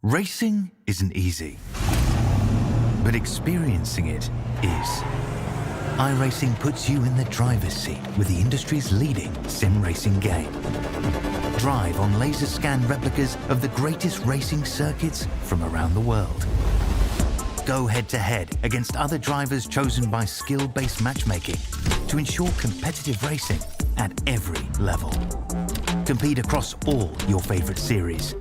Racing isn't easy, but experiencing it is. iRacing puts you in the driver's seat with the industry's leading sim racing game. Drive on laser scan replicas of the greatest racing circuits from around the world. Go head-to-head against other drivers chosen by skill-based matchmaking to ensure competitive racing at every level. Compete across all your favorite series.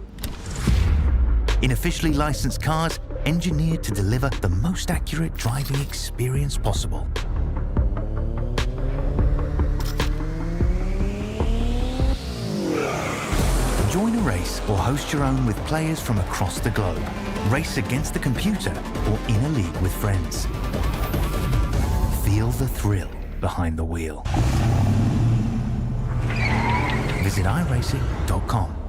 In officially licensed cars, engineered to deliver the most accurate driving experience possible. Join a race or host your own with players from across the globe. Race against the computer or in a league with friends. Feel the thrill behind the wheel. Visit iRacing.com.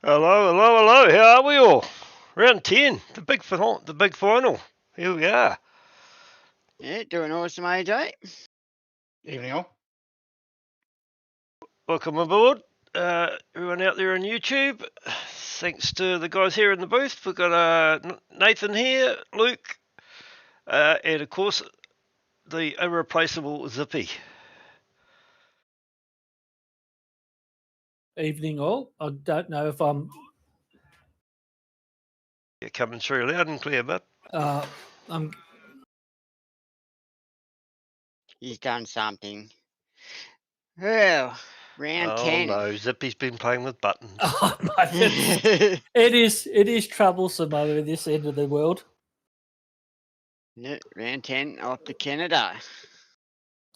Hello, hello, hello. How are we all? Round 10, the big final. Here we are. Yeah, doing awesome, AJ. Evening all. Welcome aboard, everyone out there on YouTube. Thanks to the guys here in the booth. We've got Nathan here, Luke, and of course the irreplaceable Zippy. Evening all. I don't know if I'm You're coming through loud and clear, bud. I'm He's done something. Well, round Oh 10. no, Zippy's been playing with buttons. oh, mate, it is troublesome over this end of the world. Yeah, round 10 off to Canada.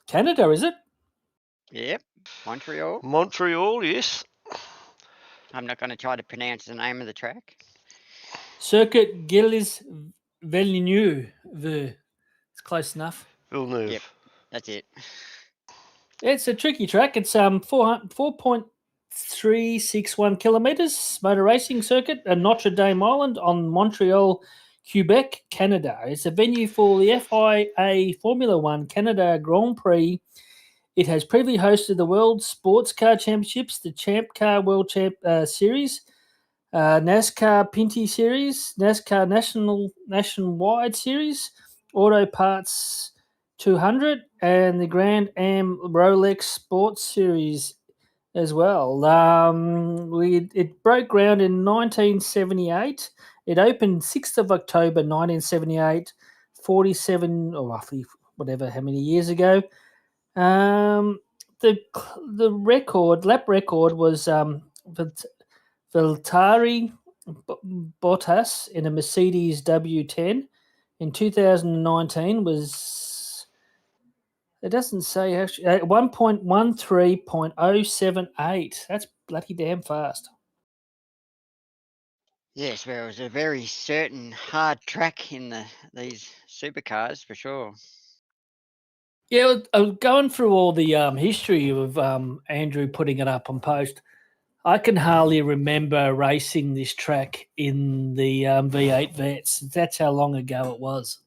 Canada, is it? Yep, Montreal. Montreal, yes. I'm not going to try to pronounce the name of the track. Circuit Gilles Villeneuve. It's close enough. Villeneuve. Yep. That's it. It's a tricky track. It's 4.361 kilometres motor racing circuit at Notre Dame Island on Montreal, Quebec, Canada. It's a venue for the FIA Formula One Canada Grand Prix. It has previously hosted the World Sports Car Championships, the Champ Car World Series, NASCAR Pinty Series, NASCAR Nationwide Series, Auto Parts 200, and the Grand Am Rolex Sports Series as well. It broke ground in 1978. It opened 6th of October 1978, 47 or roughly whatever how many years ago. The lap record was Valtteri Bottas in a Mercedes W10 in 2019 was, it doesn't say actually, 1.13.078. That's bloody damn fast. Yes, well, it was a very certain hard track in these supercars for sure. Yeah, going through all the history of Andrew putting it up on post, I can hardly remember racing this track in the V8 Vets. That's how long ago it was.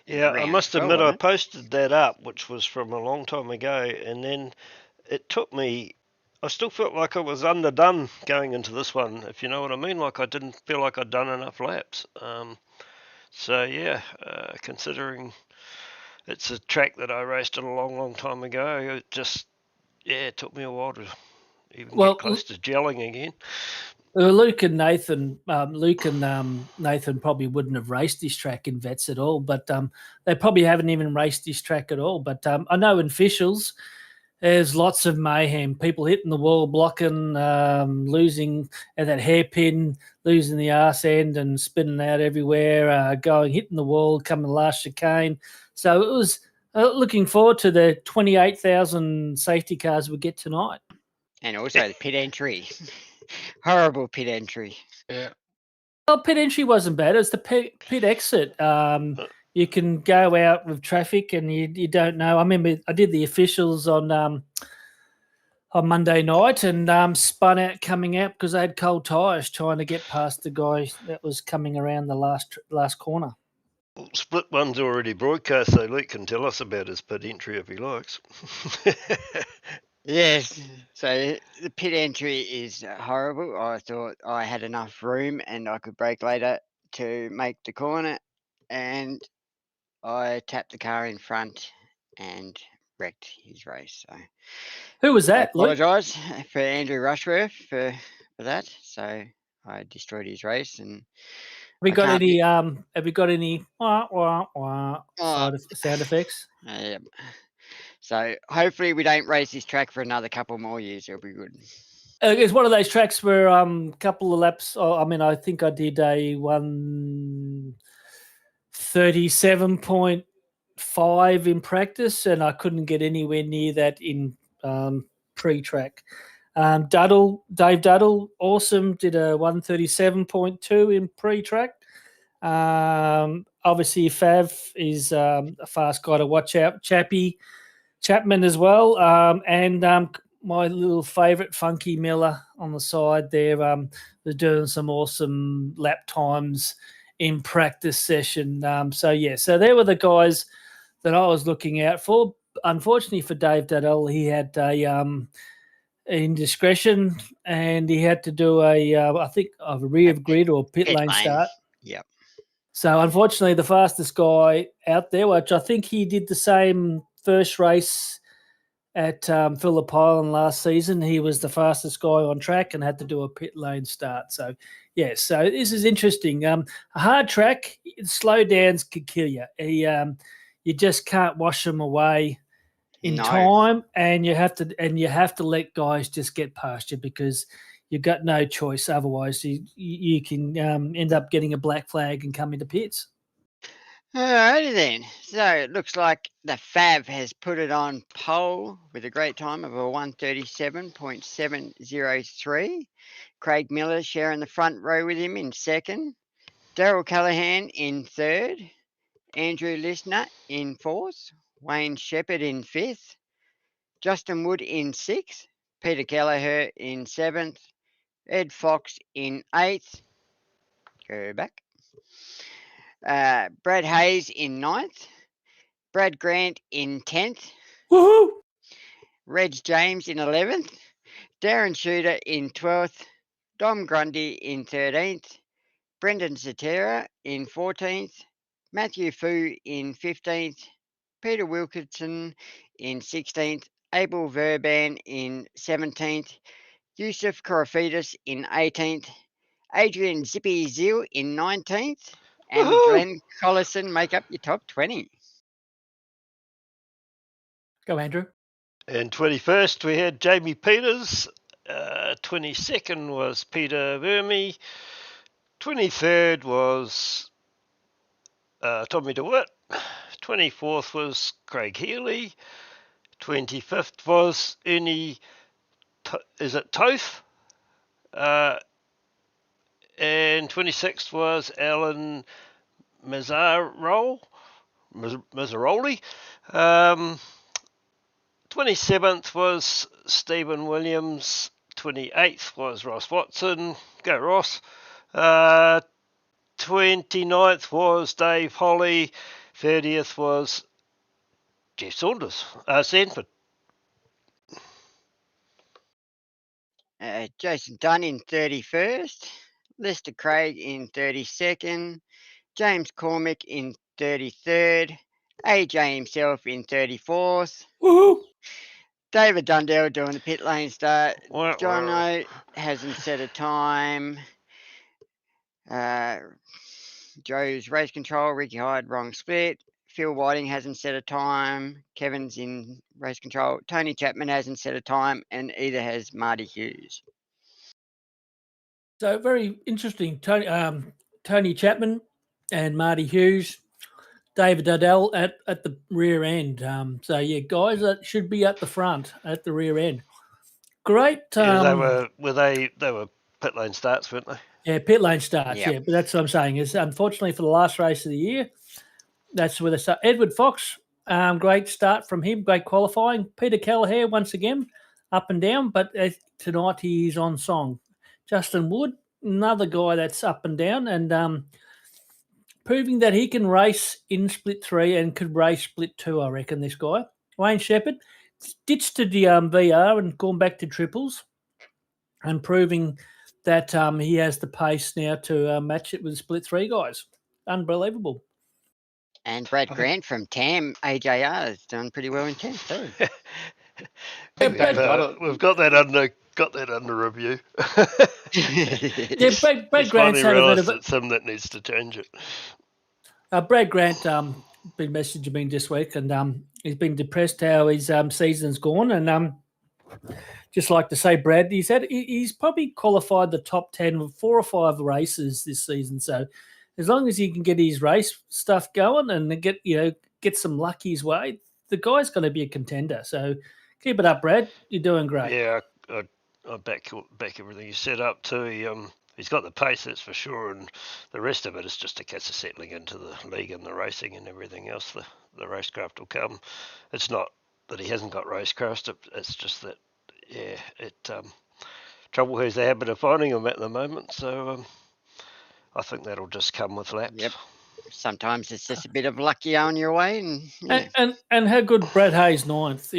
Yeah, I Round must 12, admit I wasn't it? posted that up, which was from a long time ago, and then it took me. I still felt like I was underdone going into this one, if you know what I mean. Like I didn't feel like I'd done enough laps. So yeah, considering it's a track that I raced a long, long time ago, it just it took me a while to even get close to gelling again. Luke and Nathan probably wouldn't have raced this track in Vets at all, but they probably haven't even raced this track at all. But I know in Fischels, there's lots of mayhem. People hitting the wall, blocking, losing at that hairpin, losing the arse end and spinning out everywhere, hitting the wall, coming the last chicane. So it was looking forward to the 28,000 safety cars we get tonight. And also the pit entry. Horrible pit entry. Yeah. Well, pit entry wasn't bad. It's the pit exit. You can go out with traffic and you don't know. I remember I did the officials on Monday night and spun out coming out because they had cold tyres trying to get past the guy that was coming around the last corner. Well, Split One's already broadcast, so Luke can tell us about his pit entry if he likes. Yes, so the pit entry is horrible. I thought I had enough room and I could brake later to make the corner, and I tapped the car in front and wrecked his race. So Who was I that, Luke? apologise for Andrew Rushworth for that. So I destroyed his race. And Have we I got can't any? be- Have we got any sound effects? yeah. So hopefully we don't race this track for another couple more years. It'll be good. It's one of those tracks where a couple of laps. I think I did a 1:37.5 in practice, and I couldn't get anywhere near that in pre-track. Dave Duddle, awesome, did a 1:37.2 in pre-track. Obviously, Fav is a fast guy to watch out. Chapman as well, and my little favourite Funky Miller on the side there. They're doing some awesome lap times in practice session. So there were the guys that I was looking out for. Unfortunately for Dave Duddell, he had a indiscretion and he had to do I think a rear grid or pit lane start. Yep. So unfortunately, the fastest guy out there, which I think he did the same first race at Phillip Island last season. He was the fastest guy on track and had to do a pit lane start. So, yeah, so this is interesting. A hard track, slow downs could kill you. You just can't wash them away in time, and you have to let guys just get past you because you've got no choice. Otherwise, you can end up getting a black flag and come into pits. Alrighty then. So it looks like the Fab has put it on pole with a great time of a 137.703. Craig Miller sharing the front row with him in second. Daryl Callahan in third. Andrew Listener in fourth. Wayne Shepherd in fifth. Justin Wood in sixth. Peter Kelleher in seventh. Ed Fox in eighth. Go back. Brad Hayes in ninth. Brad Grant in 10th. Woohoo! Reg James in 11th. Darren Shooter in 12th. Dom Grundy in 13th. Brendan Zatera in 14th. Matthew Fu in 15th. Peter Wilkinson in 16th. Abel Verban in 17th. Yusuf Korofidis in 18th. Adrian Zippy Zeal in 19th. And Woohoo! Glenn Collison make up your top 20. Go, Andrew. And 21st, we had Jamie Peters. 22nd was Peter Verme. 23rd was Tommy DeWitt. 24th was Craig Healy. 25th was Ernie, is it Toth? And 26th was Alan Mazzaroli. 27th was Stephen Williams. 28th was Ross Watson. Go Ross. 29th was Dave Holly. 30th was Jeff Sanford. Jason Dunn in 31st. Lester Craig in 32nd. James Cormick in 33rd. AJ himself in 34th. Woohoo! David Dundell doing the pit lane start. Well, Jono hasn't set a time. Joe's race control. Ricky Hyde, wrong split. Phil Whiting hasn't set a time. Kevin's in race control. Tony Chapman hasn't set a time, and either has Marty Hughes. So very interesting. Tony Chapman and Marty Hughes, David Dundell at the rear end. So yeah, guys that should be at the front at the rear end. Great. they were pit lane starts, weren't they? Yeah, pit lane starts. Yep. Yeah, but that's what I'm saying is unfortunately for the last race of the year, that's where they start. Edward Fox, great start from him, great qualifying. Peter Kelleher once again up and down, but tonight he's on song. Justin Wood, another guy that's up and down and proving that he can race in split 3 and could race split 2, I reckon, this guy. Wayne Shepherd ditched the VR and gone back to triples and proving that he has the pace now to match it with split 3 guys. Unbelievable. And Brad Grant from TAM AJR is doing pretty well in 10th too. We've got that under review. Yeah, Brad Grant's had a bit of it's him that needs to change it. Brad Grant been messaging me this week, and he's been depressed how his season's gone. And just like to say, Brad, he's probably qualified the top 10 with 4 or 5 races this season. So as long as he can get his race stuff going and get some luck his way, the guy's going to be a contender. So keep it up, Brad. You're doing great. Yeah, I back everything you set up too. He's got the pace, that's for sure, and the rest of it is just a case of settling into the league and the racing and everything else. The RaceKraft will come. It's not that he hasn't got RaceKraft. It's just that, trouble has the habit of finding him at the moment. So I think that'll just come with laps. Yep. Sometimes it's just a bit of lucky on your way, and how good Brad Hayes 9th.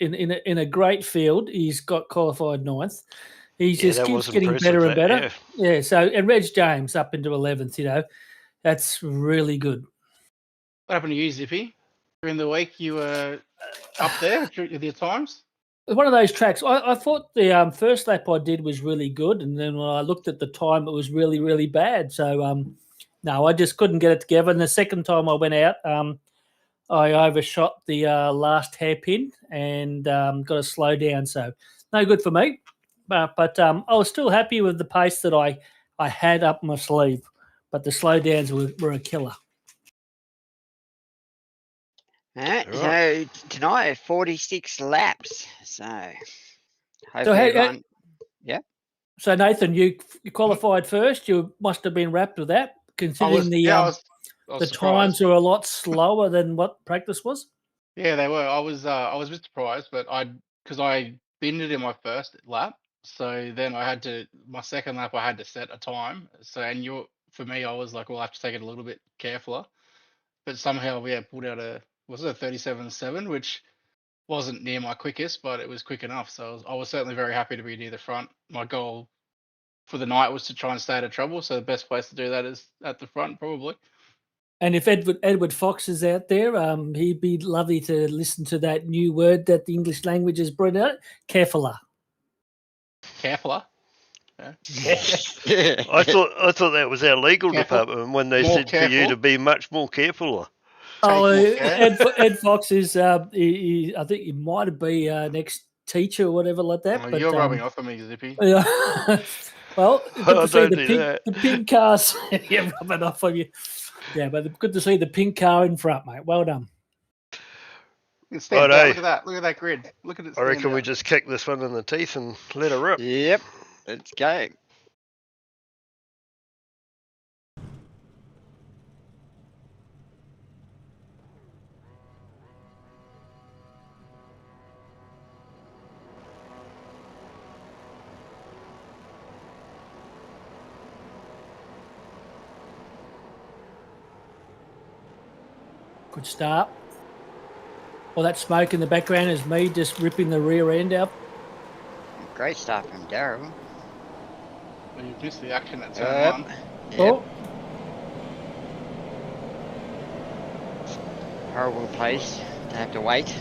In a great field, he's got qualified 9th. He just keeps getting better and better. Yeah. So and Reg James up into 11th. That's really good. What happened to you, Zippy? During the week, you were up there with your times? One of those tracks. I thought the first lap I did was really good, and then when I looked at the time, it was really, really bad. So no, I just couldn't get it together. And the second time I went out, I overshot the last hairpin and got to slow down. So no good for me. But I was still happy with the pace that I had up my sleeve. But the slowdowns were a killer. All right, Right. so tonight 46 laps. So hopefully So everyone. So Nathan, you qualified first. You must have been wrapped with that, considering I was the surprised. times were a lot slower than what practice was. Yeah, they were. I was a bit surprised, but because I binned it in my first lap, so then I had to my second lap I had to set a time. So for me, I was like, well, I have to take it a little bit carefuler. But somehow we pulled out a 37.7, which wasn't near my quickest, but it was quick enough. So I was certainly very happy to be near the front. My goal for the night was to try and stay out of trouble. So the best place to do that is at the front, probably. And if Edward Fox is out there, he'd be lovely to listen to that new word that the English language has brought out, carefuler. Carefuler. I thought that was our legal Careful. department when they More said for you careful. to be much more careful. Oh, Take more Ed Fox is, I think he might be next teacher or whatever like that. Oh, but you're rubbing off on me, Zippy. Yeah. Well, good to see don't do the pink cars. Yeah, rubbing off on you. Yeah, but good to see the pink car in front, mate. Well done. It stands Righto. out. Look at that. Look at that grid. Look at it. I reckon stand we out. just kick this one in the teeth and let her rip. Yep, let's go. Good start. All that smoke in the background is me just ripping the rear end out. Great start from Daryl. Well, you missed the action at turn 1. Yep. Oh, Horrible place to have to wait.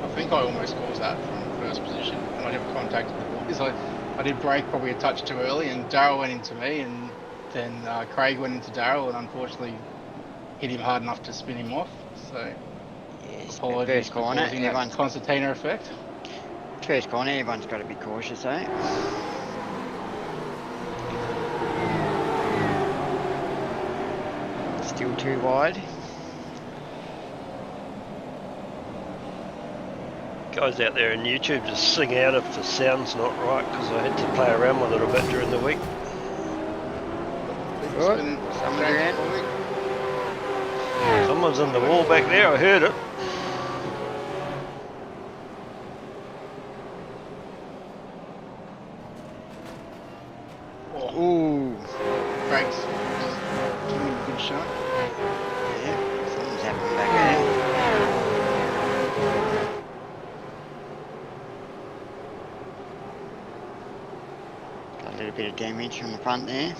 I think I almost caused that from first position, and I never contacted the boys. I did brake probably a touch too early, and Daryl went into me, and then Craig went into Daryl, and unfortunately hit him hard enough to spin him off. So Yes, apologies first for corner, causing that everyone's concertina effect. first corner. Everyone's got to be cautious, eh? Still too wide. Guys out there in YouTube just sing out if the sound's not right because I had to play around with it a bit during the week. Good. Spin Someone's drag around. forward. Someone's in the wall back there, I heard it. Oh, Ooh. Craig's doing a good shot. Yeah, something's happening back there. Got a little bit of damage from the front there.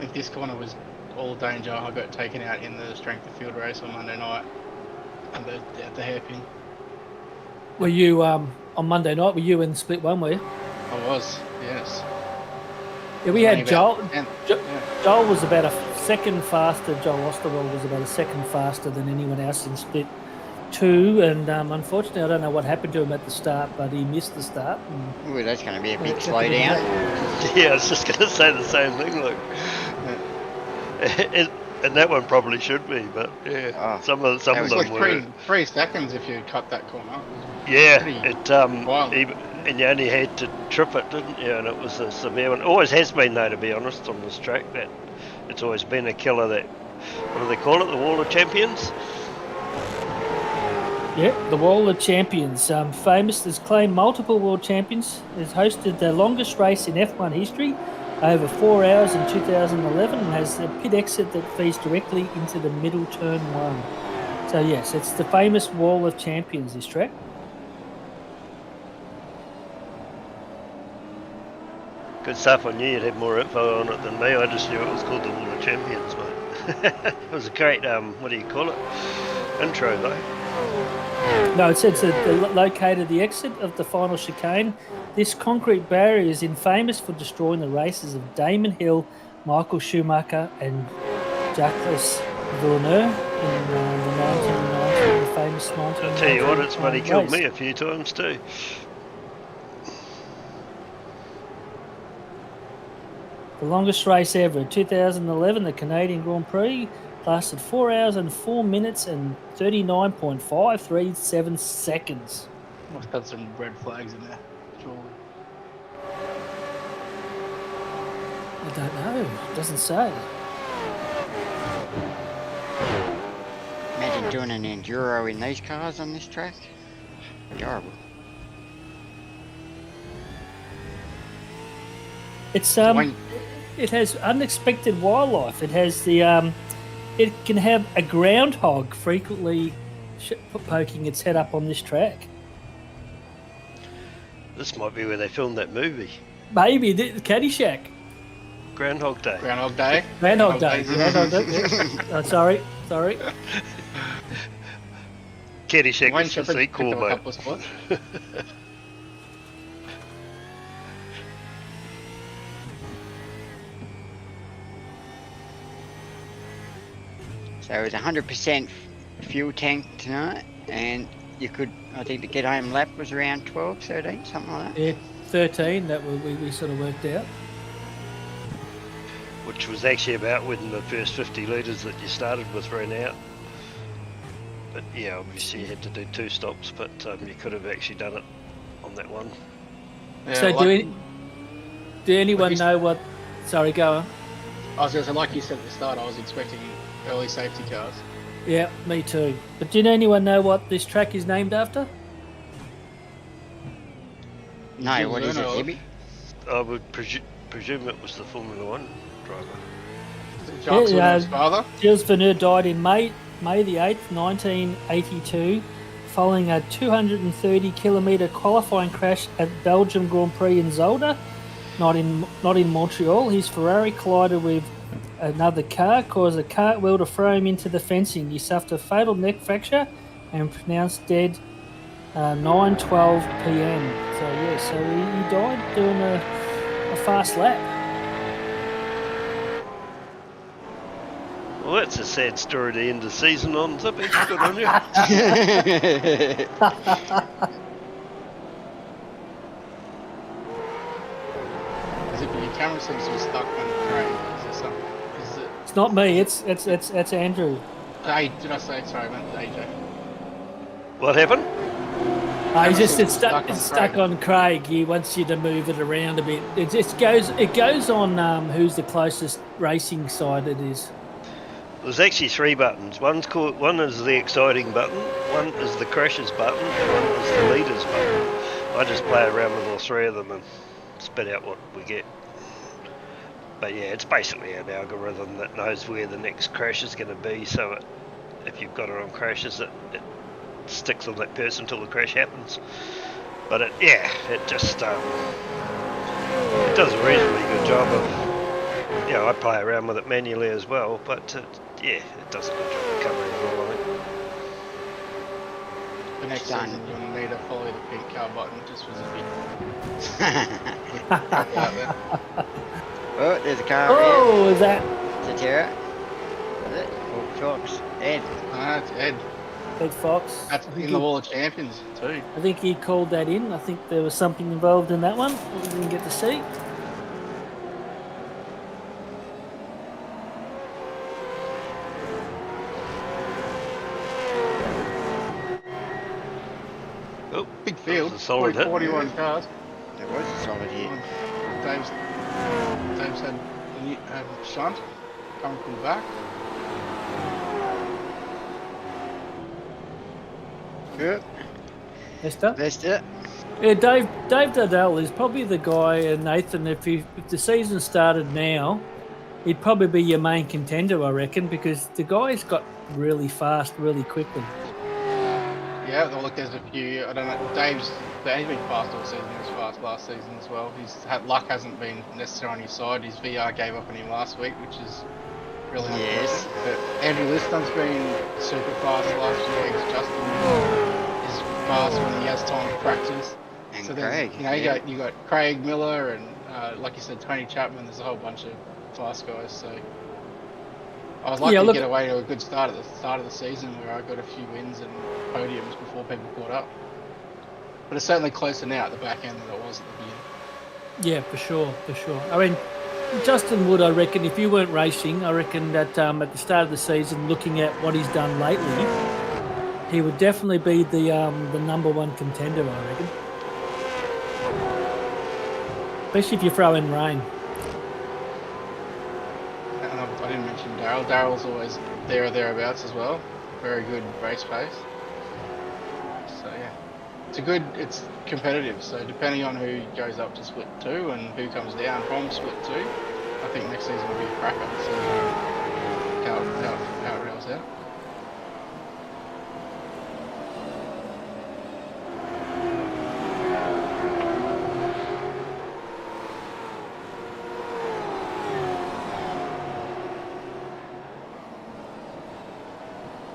If this corner was all danger, I got taken out in the strength of field race on Monday night at the hairpin. were you on Monday night? Were you in split one? Were you? I was, yes. Yeah, we had Only Joel. about 10, Jo- yeah. Joel was about a second faster. Joel Osterwald was about a second faster than anyone else in split 2, and unfortunately, I don't know what happened to him at the start, but he missed the start. Ooh, that's going to be a big Yeah, slowdown. Yeah, I was just going to say the same thing, Luke. And that one probably should be, but yeah, Oh, some of It them was like were. 3 seconds if you cut that corner. Yeah, pretty it violent. and you only had to trip it, didn't you? And it was a severe one. Always has been, though, to be honest, on this track. That it's always been a killer. That what do they call it? The Wall of Champions. Yeah, the Wall of Champions. Famous, has claimed multiple world champions. Has hosted the longest race in F1 history, over 4 hours in 2011, and has a pit exit that feeds directly into the middle turn 1. So yes, it's the famous Wall of Champions, this track. Good stuff. I knew you'd have more info on it than me. I just knew it was called the Wall of Champions, mate. It was a great, what do you call it? intro though. No, it says that located the exit of the final chicane. This concrete barrier is infamous for destroying the races of Damon Hill, Michael Schumacher, and Jacques Villeneuve in the 1990, the famous 1990. I'll tell you what, it's bloody killed race. me a few times too. The longest race ever, 2011, the Canadian Grand Prix, lasted 4 hours and 4 minutes and 39.537 seconds. Must have some red flags in there, surely. I don't know. It doesn't say. Imagine doing an enduro in these cars on this track. It'd be horrible. It's When- it has unexpected wildlife. It has the it can have a groundhog frequently poking its head up on this track. This might be where they filmed that movie, Maybe the Caddyshack. Groundhog Day. Groundhog Day. Groundhog Day. Groundhog Groundhog Day. Yeah. Oh, sorry. Caddyshack Wayne was the Shepherd sequel, picked up a mate. couple of spots. So it was 100% fuel tank tonight, and you could, I think the get home lap was around 12, 13, something like that. Yeah, 13. That we sort of worked out. Which was actually about when the first 50 litres that you started with ran out. But yeah, obviously you had to do 2 stops, but you could have actually done it on that one. Yeah, So like, do anyone you- know what? Sorry, go on. I was going to say, like you said at the start, I was expecting early safety cars. Yeah, me too. But do anyone know what this track is named after? No, Gilles what is it, Villeneuve. Zippy? I would presume it was the Formula 1 driver. Jacques Yeah, Villeneuve's father. Gilles Villeneuve died in May the 8th, 1982, following a 230-kilometre qualifying crash at Belgium Grand Prix in Zolder, not in Montreal. His Ferrari collided with another car, caused a cartwheel to throw him into the fencing. He suffered a fatal neck fracture and pronounced dead 9:12 p.m. So yeah, so he died doing a fast lap. Well, that's a sad story to end the season on, Zippy. Good on you. Zippy, your camera seems to be stuck on the train. Is there something? Is it? It's not me. It's Andrew. Hey, did I say sorry? I meant AJ. What happened? He's just Camera it's seems stuck. stuck on It's stuck Craig. on Craig. He wants you to move it around a bit. It goes on who's the closest racing side it is. There's actually 3 buttons. One is the exciting button, one is the crashes button, and one is the leaders button. I just play around with all 3 of them and spit out what we get. But yeah, it's basically an algorithm that knows where the next crash is going to be, so if you've got it on crashes, it sticks on that person until the crash happens. But it just it does a reasonably good job of, I play around with it manually as well, but it does a good job of covering it all, I think. The next Done. season, you'll need to follow the pink car button just for Zippy. Oh, there's a car here. Oh, is that It's a terror. Is it? Oh, Fox. Ed. Ah, it's Ed. Ed Fox? That's in the Wall of Champions too. I think he called that in. I think there was something involved in that one. We didn't get to see. Oh, Big field. that was a solid hit. 41 cars. There was a solid hit. Dave's had a shunt coming from the back. Good. Esther? That's it. Yeah, Dave Dyall is probably the guy, and Nathan, if the season started now, he'd probably be your main contender, I reckon, because the guy's got really fast, really quickly. Yeah, well, look, there's a few. I don't know. He's been fast all season. He was fast last season as well. Luck hasn't been necessarily on his side. His VR gave up on him last week, which is really Yes. unfortunate. But Andrew Liston's been super fast the last few weeks. Justin is fast when he has time to practice. And So there's, Craig. you know, yeah. you got Craig Miller and like you said, Tony Chapman. There's a whole bunch of fast guys. So I was lucky Yeah, to look- get away to a good start at the start of the season where I got a few wins and podiums before people caught up. But it's certainly closer now at the back end than it was at the beginning. Yeah, for sure. I mean, Justin Wood, I reckon, if you weren't racing, I reckon that at the start of the season, looking at what he's done lately, he would definitely be the number one contender, I reckon. Especially if you throw in rain. And I didn't mention Daryl. Daryl's always there or thereabouts as well. Very good race pace. So yeah, it's competitive. So depending on who goes up to split 2 and who comes down from split 2, I think next season will be a cracker. So how it rails out.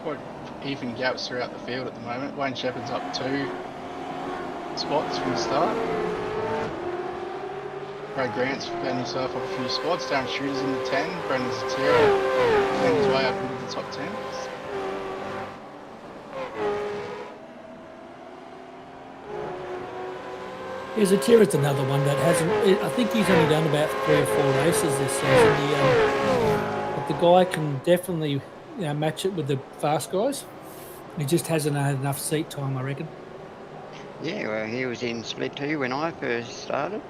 Quite even gaps throughout the field at the moment. Wayne Shepherd's up 2 spots from the start. Brad Grant's found himself up a few spots. Darren Shooter's in the 10. Brendan Zatira found his way up into the top 10. Yeah, Zatira's another one that hasn't. I think he's only done about 3 or 4 races this season. But the guy can definitely match it with the fast guys. He just hasn't had enough seat time, I reckon. Yeah, well, he was in split 2 when I first started.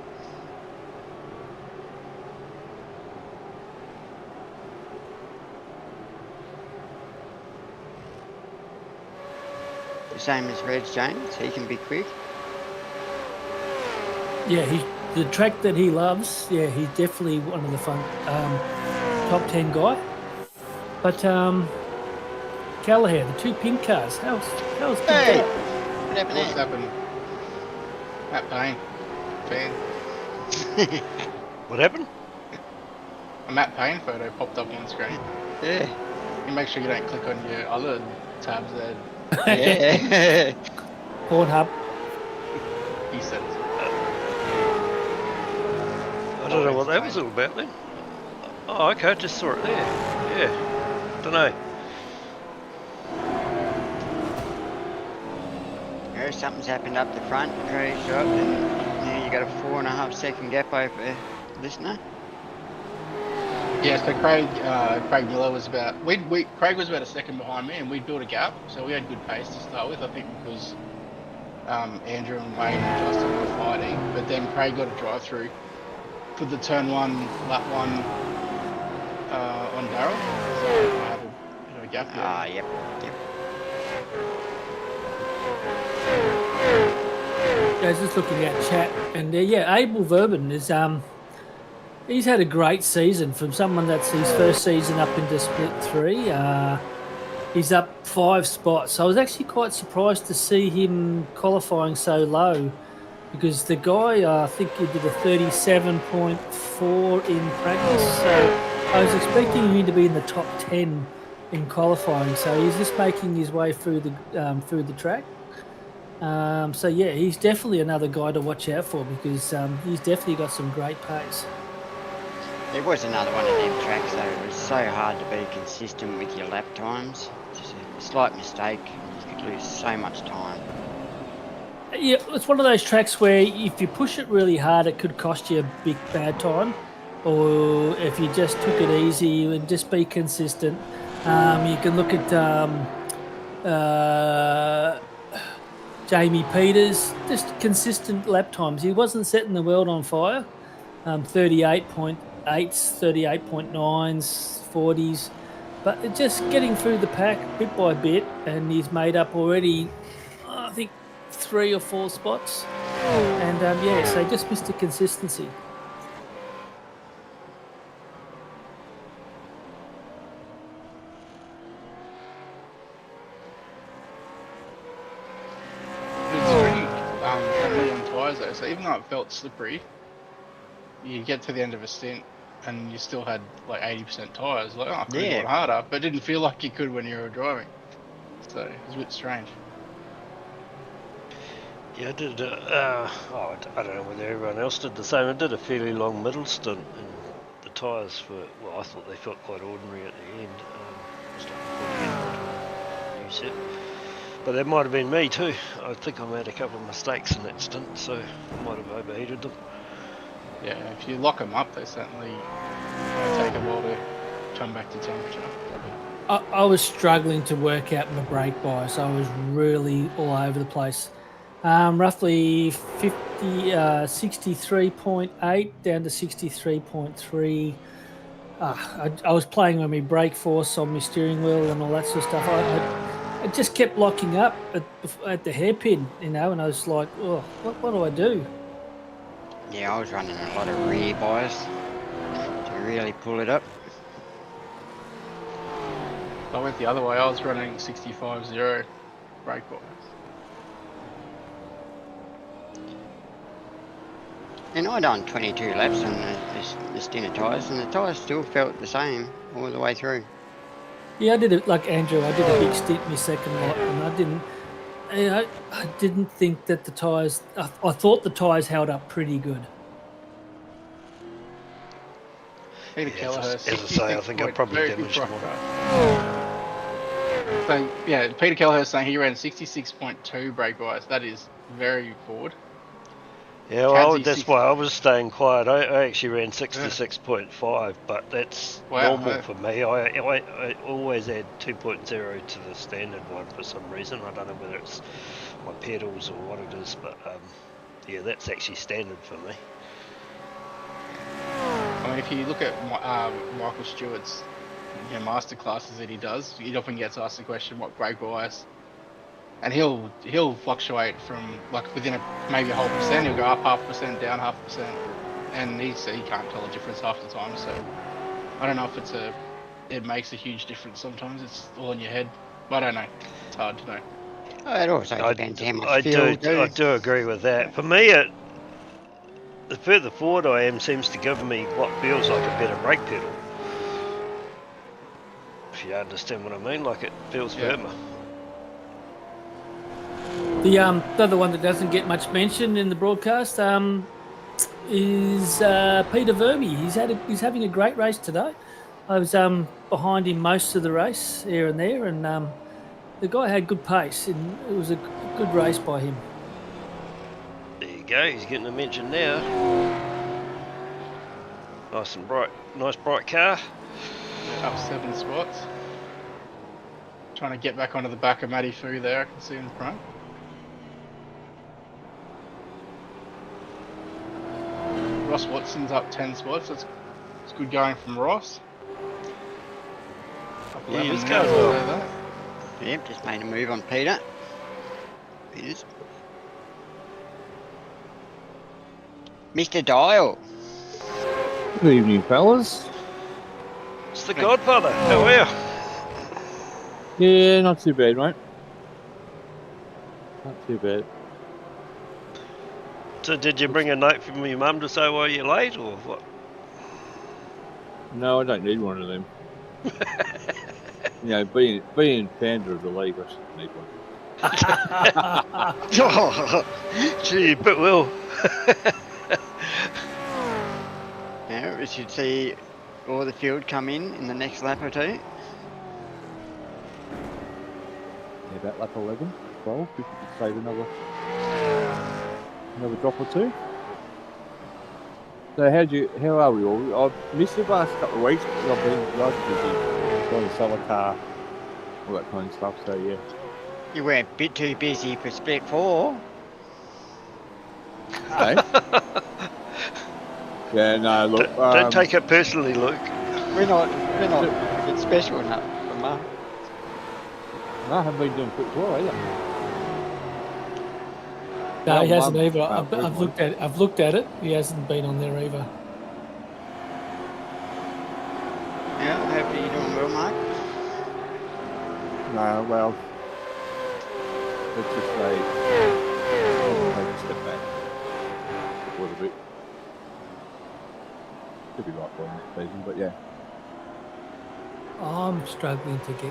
The same as Reg James, he can be quick. Yeah, the track that he loves. Yeah, he's definitely one of the fun top 10 guy. But Callagher, the 2 pink cars. How's Hey, that? what happened What's there? happened? Matt Payne, fan. What happened? A Matt Payne photo popped up on the screen. Yeah. You make sure you don't click on your other tabs there. Yeah. Pornhub. He said it. I don't know what that was all about then. Oh, okay, I just saw it there. Yeah, don't know. Something's happened up the front. Craig's dropped, and now you got a 4.5 second gap over listener. Yeah, so Craig Miller was about Craig was about a second behind me, and we built a gap, so we had good pace to start with. I think because Andrew and Wayne and Justin were fighting, but then Craig got a drive through for the turn 1, lap 1 on Daryl, so I had a bit of a gap there. Ah, yep. I was just looking at chat, and Abel Verben is he's had a great season from someone that's his first season up into split 3. He's up 5 spots. So I was actually quite surprised to see him qualifying so low, because the guy I think he did a 37.4 in practice. So I was expecting him to be in the top 10 in qualifying. So he's just making his way through the track. So yeah, he's definitely another guy to watch out for, because he's definitely got some great pace. There was another one of them tracks though. It was so hard to be consistent with your lap times. Just a slight mistake, you could lose so much time. Yeah, it's one of those tracks where if you push it really hard, it could cost you a big bad time. Or if you just took it easy and just be consistent, you can look at Jamie Peters, just consistent lap times. He wasn't setting the world on fire. 38.8s, 38.9s, 40s, but just getting through the pack bit by bit, and he's made up already, I think, 3 or 4 spots. And so just missed the consistency. Though, so even though it felt slippery, you get to the end of a stint and you still had like 80% tires. Like, oh, I could have Yeah. gone harder, but it didn't feel like you could when you were driving. So it was a bit strange. Yeah, I did. I don't know whether everyone else did the same. I did a fairly long middle stint, and the tyres were. Well, I thought they felt quite ordinary at the end. Just looking forward to getting onto a new set. But that might have been me too. I think I made a couple of mistakes in that stint, so I might have overheated them. Yeah, if you lock them up, they certainly take a while to come back to temperature. I was struggling to work out my brake bias. I was really all over the place. Roughly 63.8 down to 63.3. I was playing with my brake force on my steering wheel and all that sort of stuff. I just kept locking up at the hairpin, and I was like, oh, what do I do? Yeah, I was running a lot of rear bias to really pull it up. I went the other way. I was running 65.0 brake bias. And I done 22 laps on the stint of tyres, and the tyres still felt the same all the way through. Yeah, I did it like Andrew. I did a big stint in my second lot, and I didn't think that the tyres. I thought the tyres held up pretty good. Peter Yeah, Kelleher, as I say, I think I probably damaged them all. So yeah, Peter Kelleher saying he ran 66.2 brake bias. That is very forward. Yeah, well, Kadzie that's why I was staying quiet. I actually ran 66.5, but that's normal for me. I always add 2.0 to the standard one for some reason. I don't know whether it's my pedals or what it is, but yeah, that's actually standard for me. I mean, if you look at Michael Stewart's master classes that he does, he often gets asked the question, what brake bias? And he'll fluctuate from like within maybe a whole percent. He'll go up 0.5%, down 0.5%, and he can't tell the difference half the time. So I don't know if it makes a huge difference. Sometimes it's all in your head. I don't know. It's hard to know. Oh, it also depends how much fuel I do agree with that. For me, the further forward I am seems to give me what feels like a better brake pedal. If you understand what I mean, like it feels firmer. The other one that doesn't get much mention in the broadcast is Peter Verme. He's having a great race today. I was behind him most of the race here and there, and the guy had good pace, and it was a good race by him. There you go. He's getting a mention now. Nice and bright. Nice bright car. Up 7 spots. Trying to get back onto the back of Matty Fu there. I can see in the front. Ross Watson's up 10 spots. That's good going from Ross. Up 11 he's now, going well. Yep, just made a move on Peter. Peters. Mr. Dyall. Good evening, fellas. It's the Godfather. How are you? Yeah, not too bad, mate. Not too bad. So did you bring a note from your mum to say why you're late, or what? No, I don't need one of them. Being founder of the league, I shouldn't need one. Gee, but will. Yeah, we should see all the field come in the next lap or two. Yeah, about lap 11, 12, if you could save another drop or two. So how are we all? I've missed the last couple of weeks because I've been rather busy trying to sell a car, all that kind of stuff, so yeah. You were a bit too busy for split 4. Okay. Yeah, no, look. Don't take it personally, Luke. We're not it's special enough for Mark. No, I haven't been doing quick tour either. No, he hasn't either. I've I've looked at it. He hasn't been on there either. Yeah, hopefully you're doing well, Mark. No, well, let's just say, take a step back a little bit. Could be right for him next season, but yeah. I'm struggling to get 2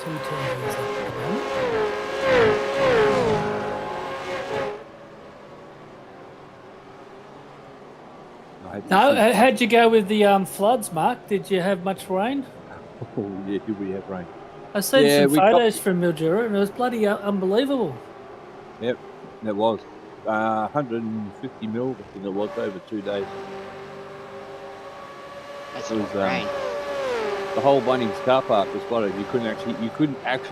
TVs up at the moment. I hope No, this is- how'd you go with the floods, Mark? Did you have much rain? Oh, yeah, did we have rain? I seen Yeah, some we got- photos from Mildura, and it was bloody unbelievable. Yep, it was. 150 mil, I think it was, over 2 days. That's It a was, lot of rain. The whole Bunnings car park was flooded. You couldn't actually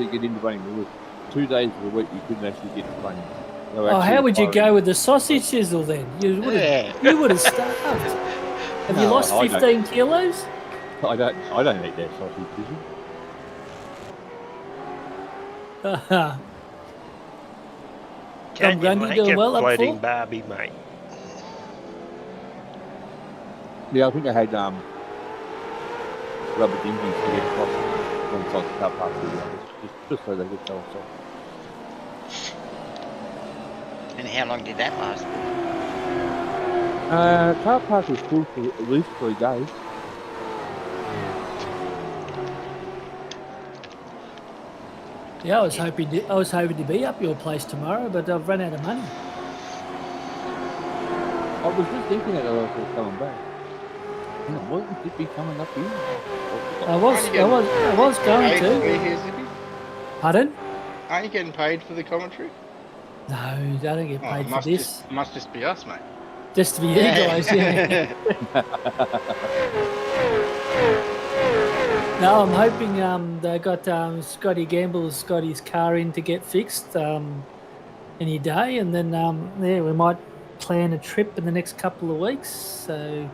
get into Bunnings. There was 2 days of the week you couldn't actually get to Bunnings. They were Oh, actually how would you go firing- with the sausage sizzle then? You would have, Yeah. you would have starved. Have you No, lost I don't. 15 kilos? I don't eat that sausage, did you? Can Tom you Grundy make doing a well up floating for? Barbie, mate? Yeah, I think I had rubber dinghies to get across one side of the car park to the other, just so they could go outside. And how long did that last? Car park was full for at least 3 days. Yeah, I was hoping to be up your place tomorrow, but I've run out of money. I was just thinking that I was coming back. And it wasn't Zippy coming up here. I was going Paid to. to be here, Zippy? Pardon? Aren't you getting paid for the commentary? No, I don't get Oh, paid it for must this. must just be us, mate. Just to be you guys, yeah. No, I'm hoping they got Scotty's car in to get fixed any day, and then yeah, we might plan a trip in the next couple of weeks. So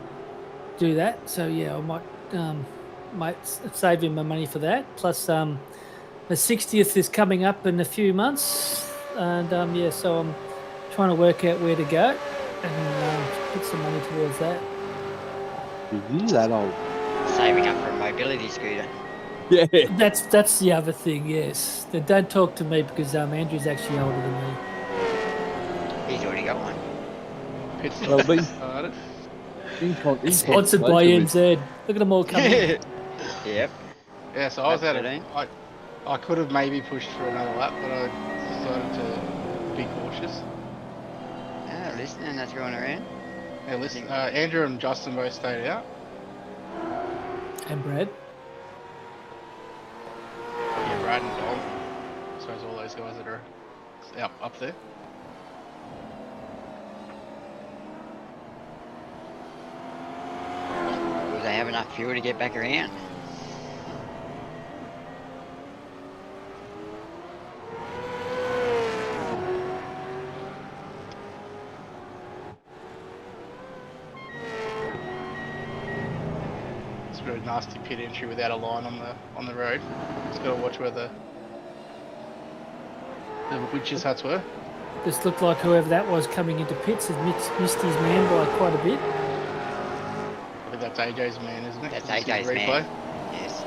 do that. So yeah, I might save him my money for that. Plus the 60th is coming up in a few months, and yeah, so I'm trying to work out where to go and put some money towards that. Is he that old? Saving up for a mobility scooter. Yeah. That's the other thing. Yes, they don't talk to me because Andrew's actually older than me. He's already got one. Pit Well, stop being- started. Sponsored by NZ. Look at them all coming. in. Yep. Yeah, so I was out of. Absolutely. I could have maybe pushed for another lap, but I decided to be cautious. Ah, listening, that's going around. Yeah, listen, Andrew and Justin both stayed out. And Brad. Yeah, Brad and Dom. So it's all those guys that are up there. Will they have enough fuel to get back around? It's a really nasty pit entry without a line on the road. Just got to watch where the witches' huts were. This looked like whoever that was coming into pits has missed his man by quite a bit. I think that's AJ's man, isn't it? That's Can you see the AJ's replay? man. Yes.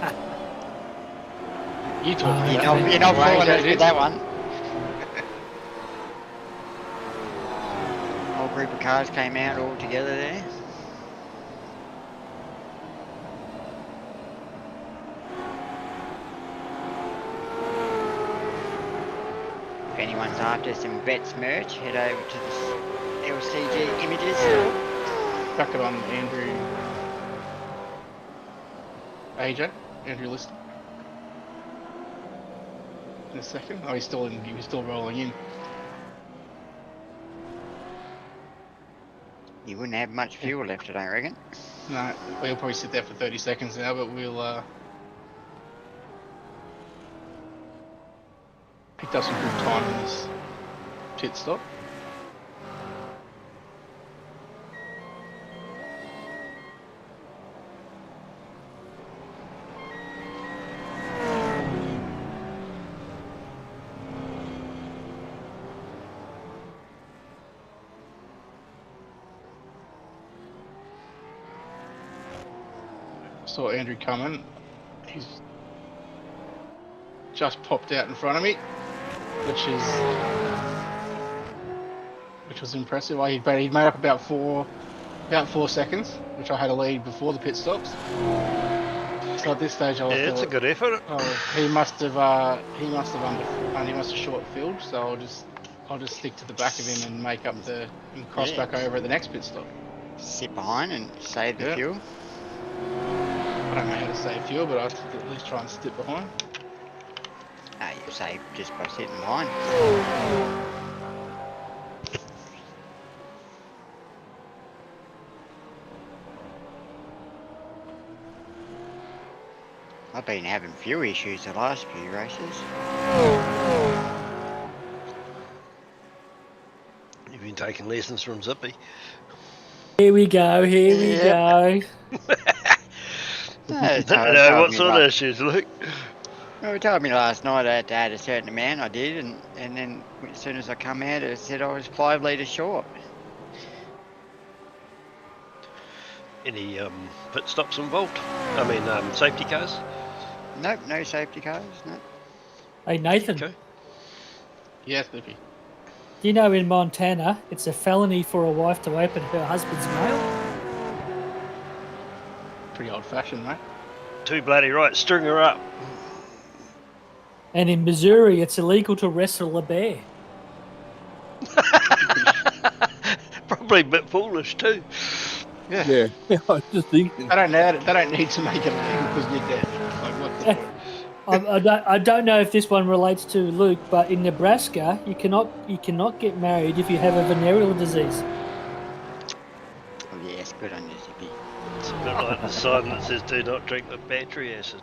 You talk. You're not fooling us with that one. Whole group of cars came out all together there. If anyone's after some Vets merch, head over to the LCG Images store. Chuck it on Andrew. AJ, Andrew Liston. In a second. Oh, he's still rolling in. You wouldn't have much fuel left, I don't reckon. No, we'll probably sit there for 30 seconds now, but we'll picked up some good time in this pit stop. Saw Andrew coming. He's just popped out in front of me, which was impressive. He'd made up about 4 about 4 seconds, which I had a lead before the pit stops. So at this stage, I Yeah, it's a thought, good effort. oh, he must have short filled. So I'll just stick to the back of him and make up and cross Yeah. back over at the next pit stop. Sit behind and save the Yeah. fuel. I don't know how to save fuel, but I have to at least try and sit behind. No, you save just by sitting behind. I've been having fuel issues the last few races. You've been taking lessons from Zippy. Here we go. Here we Yep. go. No, Zippy, know what sort of issues, Luke? Well, he told me last night I had to add a certain amount. I did, and then as soon as I come out, it said I was 5 litres short. Any pit stops involved? I mean, safety cars? Nope, no safety cars. No. Hey, Nathan, Okay. Yes, Lippy. do you know in Montana it's a felony for a wife to open her husband's mail? Pretty old-fashioned, mate. Too bloody right. String her up. And in Missouri, it's illegal to wrestle a bear. Probably a bit foolish too. Yeah, I was just thinking. They don't need to make it illegal because you're dead. Like, what's the point? I don't know if this one relates to Luke, but in Nebraska, you cannot get married if you have a venereal disease. Oh yes, good on you, Zippy. It's a bit like the sign that says "Do not drink the battery acid."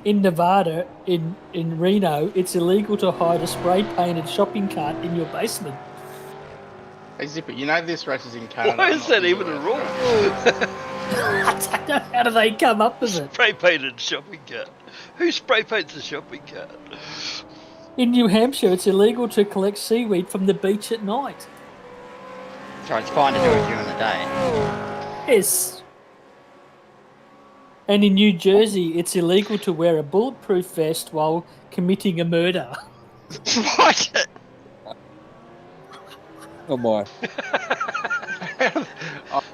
In Nevada, in Reno, it's illegal to hide a spray-painted shopping cart in your basement. Hey, Zippy, you know this race is in Canada. Why is not that the even a US, rule? right? I don't know how do they come up with it. Spray painted shopping cart. Who spray paints a shopping cart? In New Hampshire, it's illegal to collect seaweed from the beach at night. So it's fine to do it during the day. Yes. And in New Jersey, it's illegal to wear a bulletproof vest while committing a murder. What? Oh my.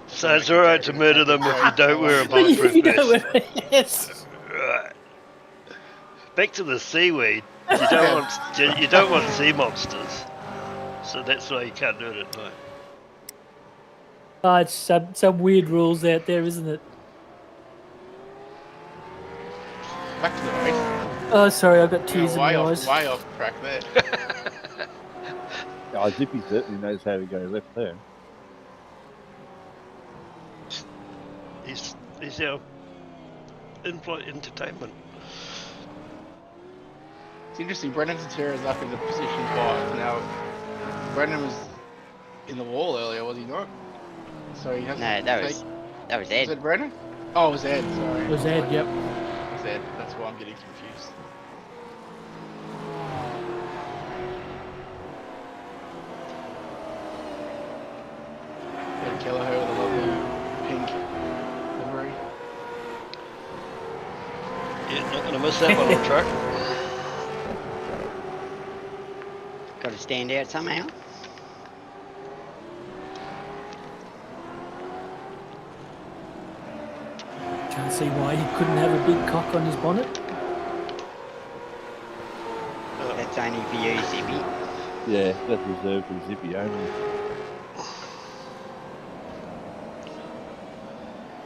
So it's alright to murder them if you don't wear a But you bulletproof know vest. where yes. Right. Back to the seaweed. You don't want sea monsters. So that's why you can't do it at night. Oh, it's some weird rules out there, isn't it? Back to the race. Oh, sorry, I've got tears in my eyes. Way off track there. Oh, Zippy certainly knows how to go left there. He's our in-flight entertainment. It's interesting. Brendan Tatera's up in the position 5 now. Brendan was in the wall earlier, was he not? So he has. No, that was Was Ed. it Brendan? Oh, it was Ed. Sorry. It was Ed, yep. It was Ed. That's why I'm getting confused. Ed Kelleher with a lovely pink livery. Yeah, not going to miss that one on track. Got to stand out somehow. Can't see why he couldn't have a big cock on his bonnet. That's only for you, Zippy. Yeah, that's reserved for Zippy only.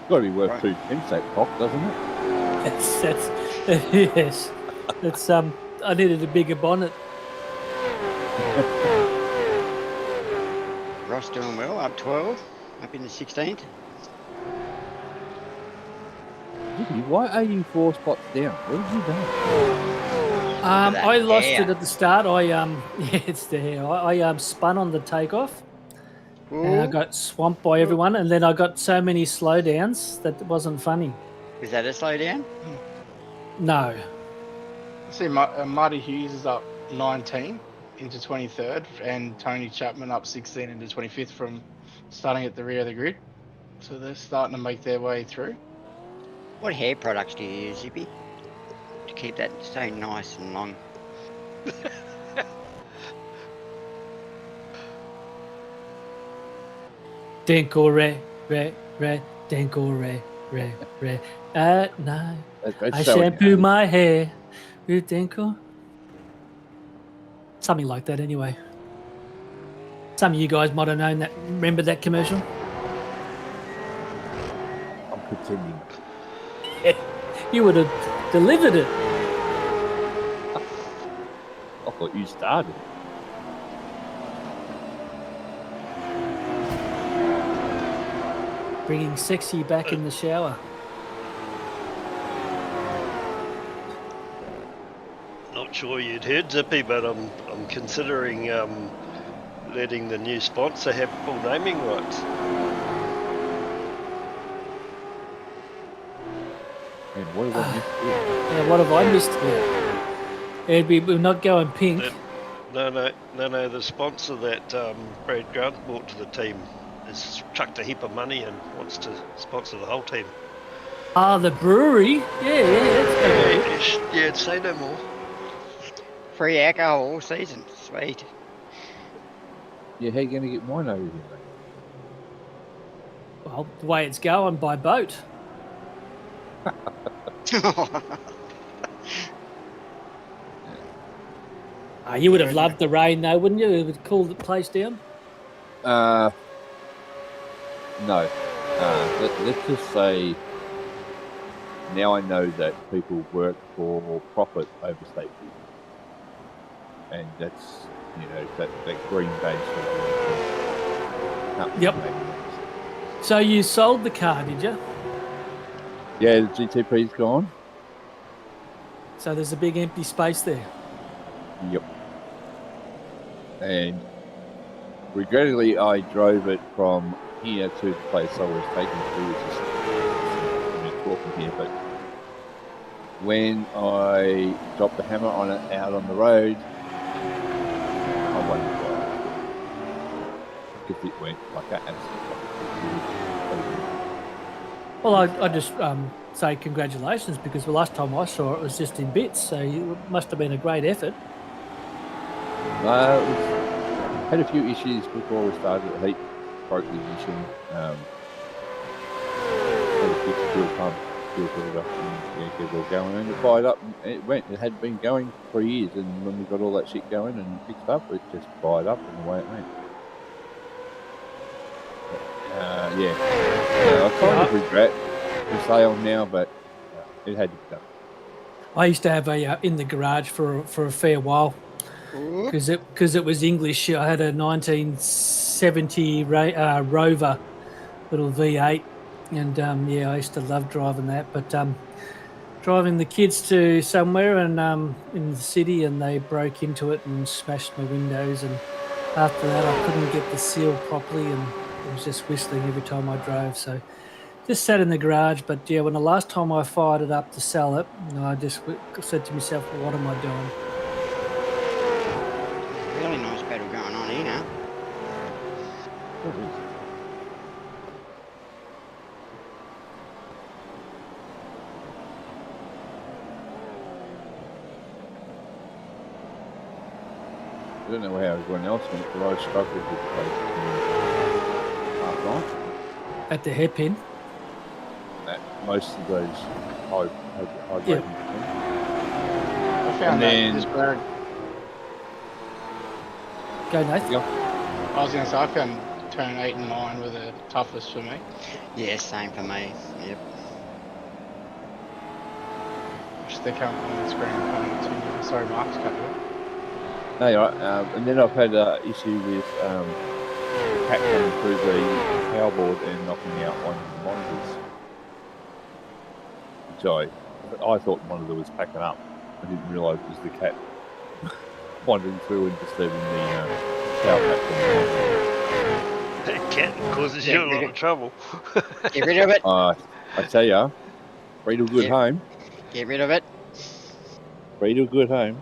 Got to be worth Right. 2 pence that cock, doesn't it? That's yes. That's I needed a bigger bonnet. Ross doing well, up 12, up in the 16th. Zippy, why are you 4 spots down? What have you done? that I lost hair. it at the start. Yeah, it's the hair. I spun on the takeoff, and I Ooh, got swamped by everyone, and then I got so many slowdowns that it wasn't funny. is that a slowdown? No. See, Marty Hughes is up 19 into 23rd, and Tony Chapman up 16 into 25th from starting at the rear of the grid. So they're starting to make their way through. What hair products do you use, Zippy? To keep that so nice and long. Dinkle re, dinkle re. At night, That's I so shampoo my hair with dinkle. Something like that, anyway. Some of you guys might have known that. Remember that commercial? I'm pretending. You would have delivered it. I thought you started. Bringing sexy back in the shower. Not sure you'd heard Zippy, but I'm considering letting the new sponsor have full naming rights. And what have I missed here? Yeah, what have I missed here? We're not going pink. No. The sponsor that Brad Grant brought to the team has chucked a heap of money and wants to sponsor the whole team. Ah, the brewery. That's good. Yeah, say no more. Free alcohol all season. Sweet. Yeah, how you going to get mine over here, mate? Well, the way it's going, by boat. You would have loved the rain, though, wouldn't you? It would cool the place down. No. Let's just say now I know that people work for profit over safety. And that's, that green base. Yep. So you sold the car, did you? Yeah, the GTP's gone. So there's a big empty space there. Yep. And regrettably, I drove it from here to the place I was taken to, which is talking here. But when I dropped the hammer on it out on the road, I wondered why. Because it went like that. Well, I just say congratulations, because the last time I saw it was just in bits. So it must have been a great effort. Had a few issues before we started. The heat broke the ignition. Had a fix the fuel pump, fuel filter, and get it all going. And it fired up, and it went. It had been going for years, and when we got all that shit going and fixed up, it just fired up, and away it went. I kind of regret the sale now, but it had to be done. I used to have a in the garage for a fair while, because it was English. I had a 1970 Rover, little V8, and I used to love driving that. But driving the kids to somewhere and in the city, and they broke into it and smashed my windows, and after that I couldn't get the seal properly, and it was just whistling every time I drove. So just sat in the garage. But yeah, when the last time I fired it up to sell it, I just said to myself, well, what am I doing? Really nice battle going on here. I don't know how everyone else went, but I struggled with the place last night. At the hairpin. Most of those high Yeah. rating. I found And that then- this road. Go, Nathan. I was going to say, I found turn 8 and 9 were the toughest for me. Yeah, same for me. Yep. Which they come on the screen. Sorry, Mark's cut you. No, you're right. And then I've had an issue with cat coming through the power board and knocking out one of the monitors. Which I thought the monitor was packing up. I didn't realise it was the cat wandering through and disturbing the power pack. That cat causes you a lot of trouble. Get rid of it. I tell ya, free to a good Yeah. home. Get rid of it. Free to a good home.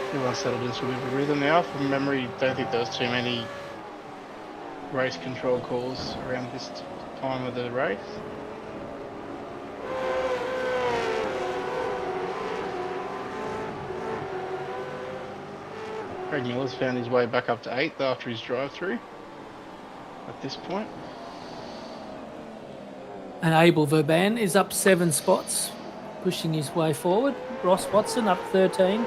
Everyone settled into a bit of a rhythm now. From memory, don't think there was too many race control calls around this time of the race. Craig Miller's found his way back up to 8th after his drive-through at this point. And Abel Verban is up 7 spots, pushing his way forward. Ross Watson up 13.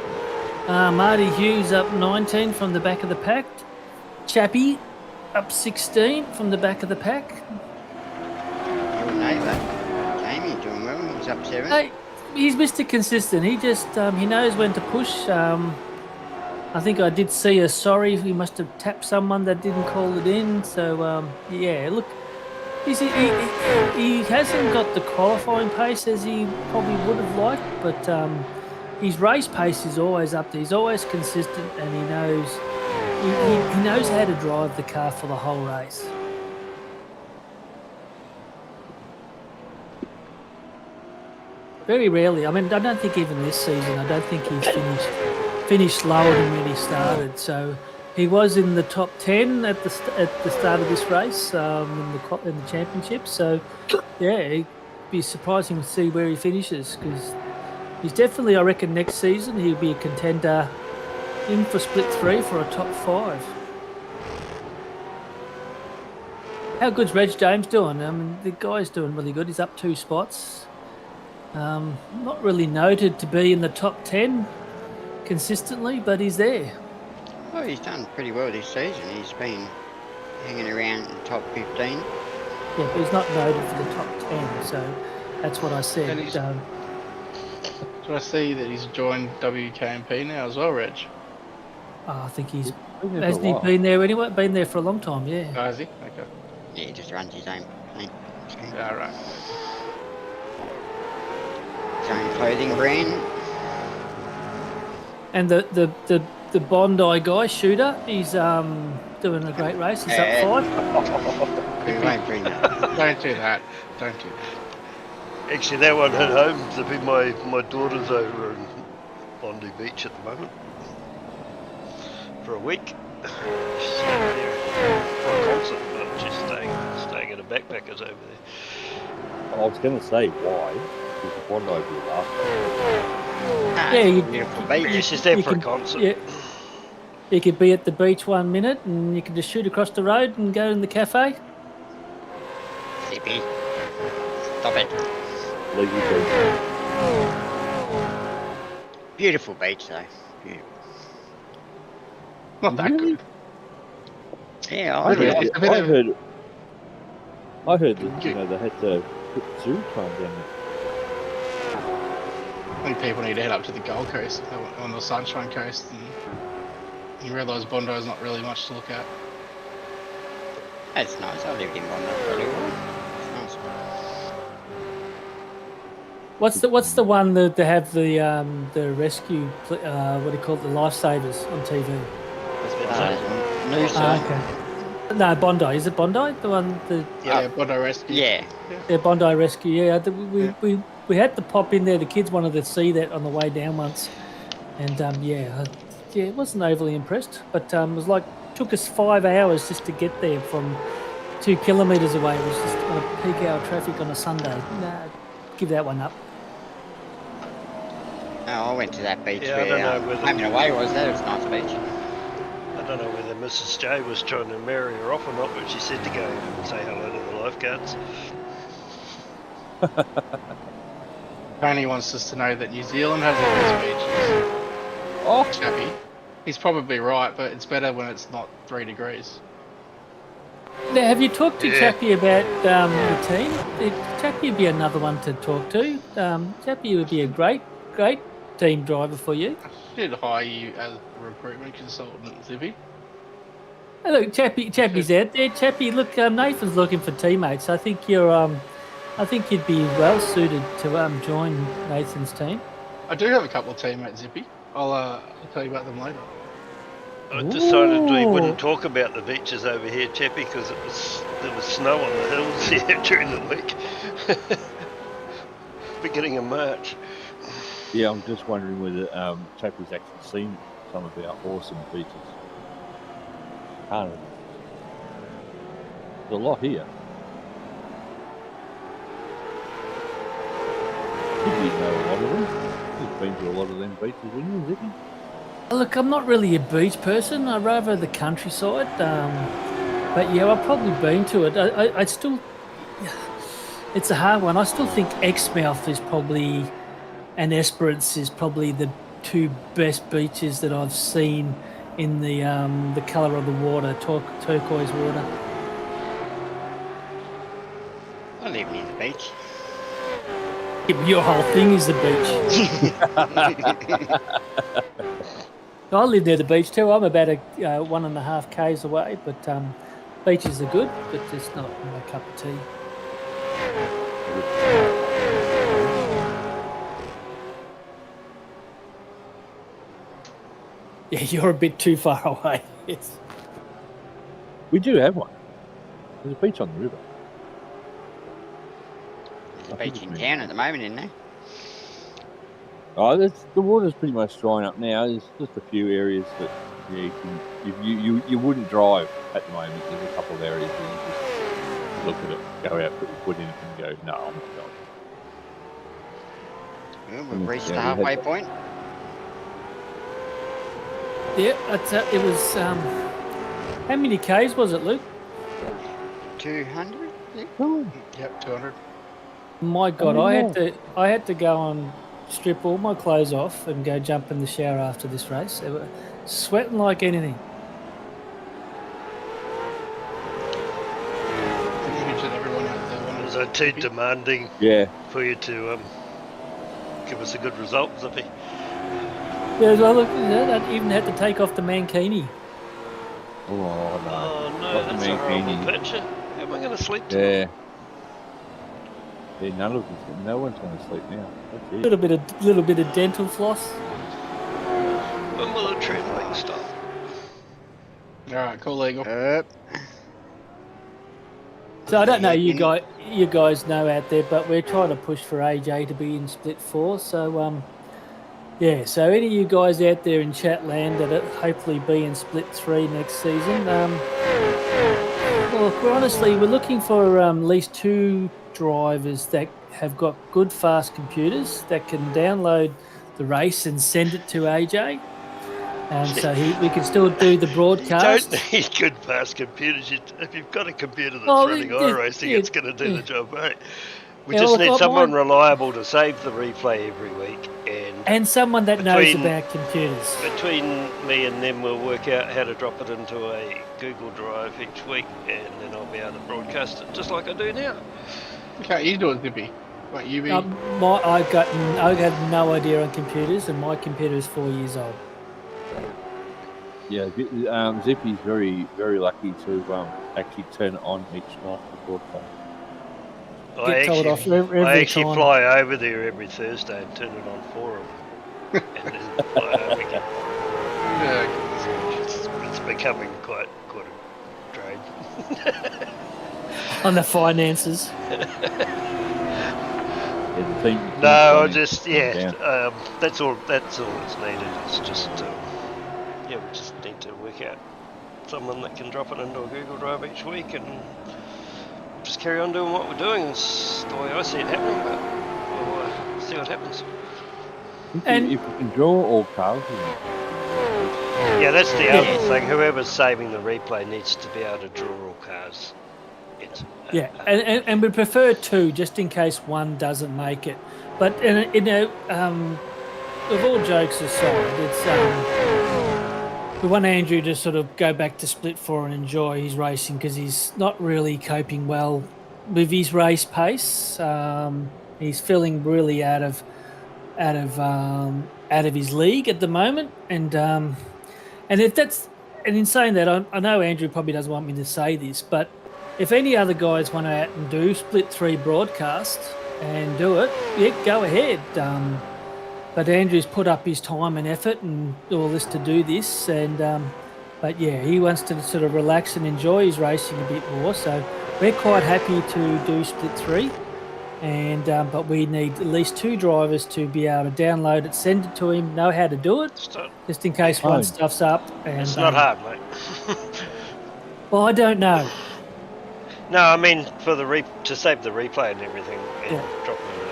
Marty Hughes up 19 from the back of the pack. Chappie up 16 from the back of the pack. Your neighbour, Jamie, doing well. He's up 7. Hey, he's Mr. Consistent. He just he knows when to push. I think I did see a sorry. He must have tapped someone that didn't call it in. So yeah, look, he hasn't got the qualifying pace as he probably would have liked, but his race pace is always up there. He's always consistent, and he knows how to drive the car for the whole race. Very rarely. I mean, I don't think even this season. I don't think he's finished lower than when he started. So he was in the top 10 at the start of this race in the championship. So yeah, it'd be surprising to see where he finishes, because he's definitely, I reckon, next season he'll be a contender in for split 3 for a top 5. How good's Reg James doing? I mean, the guy's doing really good. He's up 2 spots. Not really noted to be in the top 10 consistently, but he's there. Well, he's done pretty well this season. He's been hanging around the top 15. Yeah, but he's not noted for the top 10, so that's what I said. And he's- So I see that he's joined WKMP now as well, Reg. I think he's Been there for a hasn't he while. been there anyway? Been there for a long time, yeah. Oh, is he? Okay. Yeah, he just runs his own scheme. Yeah, right. His own clothing brand. And the Bondi guy, Shooter, he's doing a great race. He's up 5. We won't bring that. Don't do that. Don't do that. Actually, that one at home, Zippy, my daughter's over in Bondi Beach at the moment for a week. She's over there for a concert, but she's staying at a backpackers over there. I was going to say why. Because the Bondi will be last. Ah, Yeah, it's a you- beautiful Yeah, beach. she's there You for a can- concert. Yeah. You could be at the beach 1 minute and you can just shoot across the road and go in the cafe. Zippy. Stop it. Leave you be. Beautiful beach though. Beautiful. Not that good. Yeah, I I heard, really it's a bit of- I heard that they had to put the zoo train down there. I think people need to head up to the Gold Coast, on the Sunshine Coast, and you realise Bondi's not really much to look at. That's nice. I lived in Bondi for a little while. It's nice. What's the one that they have the rescue? What do you call it? The lifesavers on TV. Noosa. Okay. No, Bondi. Is it Bondi? The one the Yeah, Bondi Rescue. Yeah. Bondi Rescue. Yeah, we had to pop in there. The kids wanted to see that on the way down once, and yeah, it wasn't overly impressed. But it was like took us 5 hours just to get there from 2 kilometres away. It was just on a peak hour traffic on a Sunday. Nah, give that one up. Oh, I went to that beach Yeah, I where don't know whether- Home and Away was. That was a nice beach. I don't know whether Mrs. J was trying to marry her off or not, but she said to go and say hello to the lifeguards. Tony wants us to know that New Zealand has the best beaches. Oh, Chappie. He's probably right, but it's better when it's not 3 degrees. Now, have you talked to Yeah. Chappie about the team? Chappie would be another one to talk to. Chappie would be a great team driver for you. I should hire you as a recruitment consultant, Zippy. Hey, look, Chappie's out there. Chappie, look, Nathan's looking for teammates. I think you'd be well suited to join Nathan's team. I do have a couple of teammates, Zippy. I'll tell you about them later. I decided we Ooh. wouldn't talk about the beaches over here, Chappie, because there was snow on the hills here during the week. Beginning of March. yeah, I'm just wondering whether Chappie's actually seen some of our awesome beaches. Can't There's a lot here. Zippy know a lot of them. You've been to a lot of them beaches, wouldn't you, Zippy? Look, I'm not really a beach person. I'd rather the countryside. But yeah, I've probably been to it. I still, it's a hard one. I still think Exmouth is probably, and Esperance is probably the two best beaches that I've seen in the colour of the water, turquoise water. I live near the beach. Your whole thing is the beach. I live near the beach too. I'm about 1.5 k's away, but beaches are good, but it's not my cup of tea. Yeah, you're a bit too far away. Yes. We do have one. There's a beach on the river. There's a beach in town at the moment, isn't there? Oh, the water's pretty much drying up now. There's just a few areas that you wouldn't drive at the moment. There's a couple of areas where you just look at it, go out, put your foot in it, and go, no, I'm not going. Well, we've reached the halfway point. Yeah, it was. How many k's was it, Luke? 200. Yep, 200. My God, I had to go and strip all my clothes off and go jump in the shower after this race. They were sweating like anything. Was I too demanding for you to give us a good result, Zippy? Yeah, well, look, I even had to take off the mankini. Oh, no. Oh, no, that's a horrible picture. How am I going to sleep tonight? Yeah, no one's going to sleep now. That's it. Little bit of dental floss. When will the translating stop? All right, cool, Eagle. So I don't know you guys know out there, but we're trying to push for AJ to be in Split 4. So yeah. So any of you guys out there in chat land that'll hopefully be in Split 3 next season. Well, we're looking for at least 2 drivers that have got good fast computers that can download the race and send it to AJ, and so we can still do the broadcast. You don't need good fast computers. If you've got a computer that's running iRacing, it's going to do the job, right? We just need someone reliable to save the replay every week, and someone that knows about computers. Between me and them, we'll work out how to drop it into a Google Drive each week, and then I'll be able to broadcast it just like I do now. Okay, you do it, Zippy. What, you be? I have no idea on computers, and my computer is 4 years old. Yeah, Zippy's very, very lucky to actually turn it on each night before play. I actually fly over there every Thursday and turn it on for him, and then fly home again. It's becoming quite a drain. On the finances. That's all that's needed. It's just we just need to work out someone that can drop it into a Google Drive each week and just carry on doing what we're doing. It's the way I see it happening, but we'll see what happens. And if you can draw all cars, yeah, that's the other thing. Whoever's saving the replay needs to be able to draw all cars. And we prefer 2 just in case one doesn't make it. But with all jokes aside, it's we want Andrew to sort of go back to Split 4 and enjoy his racing because he's not really coping well with his race pace. He's feeling really out of his league at the moment, and in saying that, I know Andrew probably doesn't want me to say this, but if any other guys want to out and do Split 3 broadcast and do it, go ahead. But Andrew's put up his time and effort and all this to do this, and but yeah, he wants to sort of relax and enjoy his racing a bit more. So we're quite happy to do Split 3, and but we need at least 2 drivers to be able to download it, send it to him, know how to do it, just in case one stuffs up. And it's not hard, mate. Well, I don't know. No, I mean for the to save the replay and everything, and Yeah. drop it in the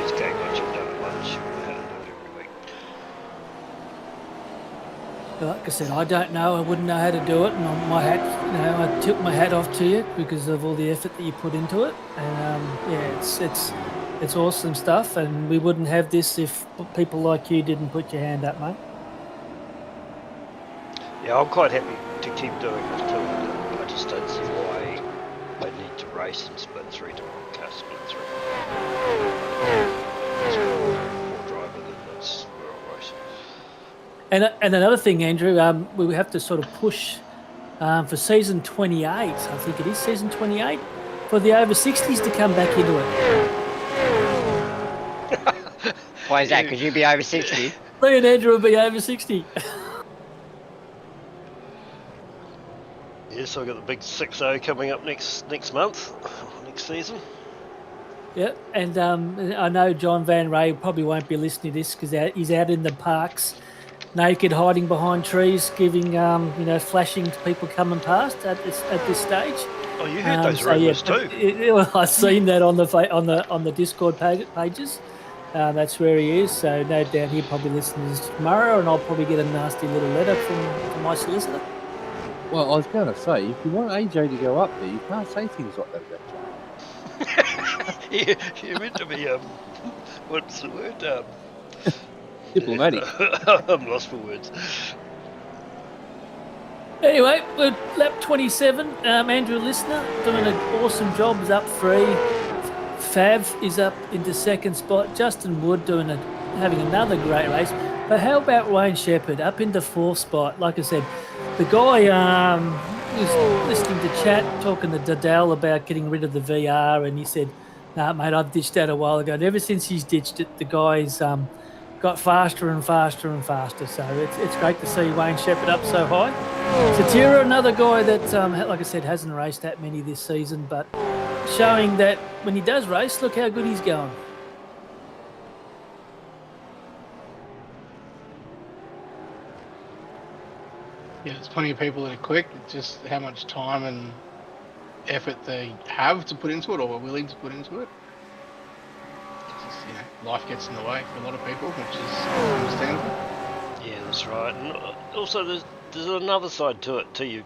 this game once you've done it once, you know how to do it every week. Like I said, I don't know. I wouldn't know how to do it, and my hat, I tip my hat off to you because of all the effort that you put into it. And yeah, it's awesome stuff, and we wouldn't have this if people like you didn't put your hand up, mate. Yeah, I'm quite happy to keep doing this too. I just don't see why I need to race and split 3 to broadcast split 3. It's more driver than that's where I'll race. And another thing, Andrew, we have to sort of push for season 28. I think it is season 28 for the over 60s to come back into it. Why is that? Because you'll be over 60. Me and Andrew will be over 60. Yes, I've got the big 6-0 coming up next month, next season. Yeah, and I know John Van Ray probably won't be listening to this because he's out in the parks, naked, hiding behind trees, giving flashing to people coming past at this stage. Oh, you heard those rumours too. Well, I've seen that on the Discord pages. That's where he is. So no doubt he'll probably listen to this tomorrow, and I'll probably get a nasty little letter from my solicitor. Well, I was going to say, if you want AJ to go up there, you can't say things like that about You're meant to be what's the word? diplomatic. I'm lost for words. Anyway, we're lap 27. Andrew Listener doing an awesome job. Is up 3. Fav is up into 2nd spot. Justin Wood having another great race. But how about Wayne Shepherd up into 4th spot? Like I said, the guy was listening to chat, talking to Dyall about getting rid of the VR, and he said, "Nah, mate, I've ditched that a while ago." And ever since he's ditched it, the guy's got faster and faster and faster. So it's great to see Wayne Shepherd up so high. Satira, another guy that, like I said, hasn't raced that many this season, but showing that when he does race, look how good he's going. Yeah, there's plenty of people that are quick. It's just how much time and effort they have to put into it, or are willing to put into it. It's just, life gets in the way for a lot of people, which is understandable. Yeah, that's right. And also, there's another side to it too.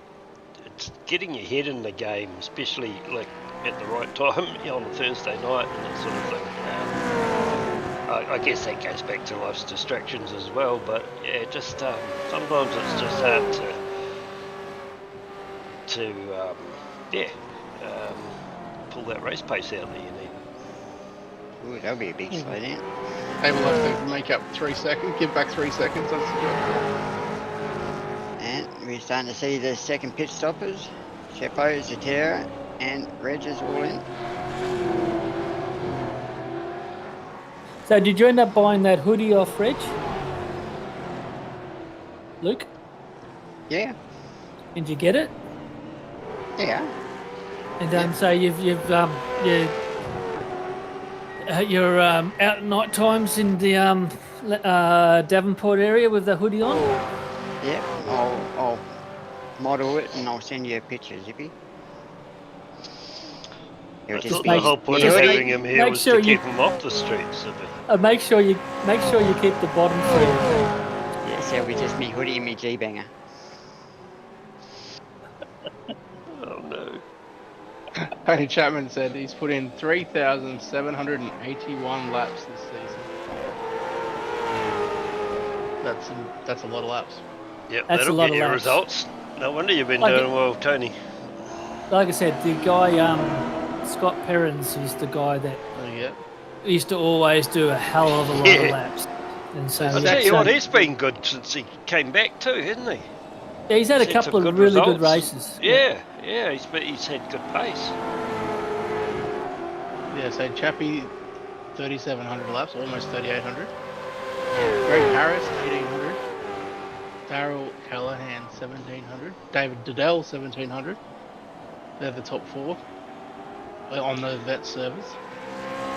It's getting your head in the game, especially like at the right time on a Thursday night and that sort of thing. I guess that goes back to life's distractions as well, but yeah, just sometimes it's just hard to pull that race pace out that you need. Ooh, that'll be a big slow down. They will have to make up 3 seconds, give back 3 seconds. That's the job. And we're starting to see the second pit stoppers. Chepo, Zatera, and Reg is all in. So did you end up buying that hoodie off Reg? Luke? Yeah. Did you get it? Yeah. And so you're out at night times in the Davenport area with the hoodie on? Yeah. I'll model it and I'll send you a picture, Zippy. I thought the whole point of having him here was to keep him off the streets. Make sure you keep the bottom free. Yes, it'll be just me hoodie and me G-banger. Oh no. Tony Chapman said he's put in 3,781 laps this season. That's a lot of laps. Yep, That's that'll a lot get of your laps. results. No wonder you've been doing well, Tony. Like I said, the guy Scott Perrins is the guy that used to always do a hell of a lot of laps. And so I tell you what, he's been good since he came back too, hasn't he? Yeah, he's had a couple of really good races. Yeah, he's had good pace. Yeah, so Chappie, 3,700 laps, almost 3,800. Greg Harris, 1,800. Darryl Callahan, 1,700. David Dyall, 1,700. They're the top 4 on the vet service.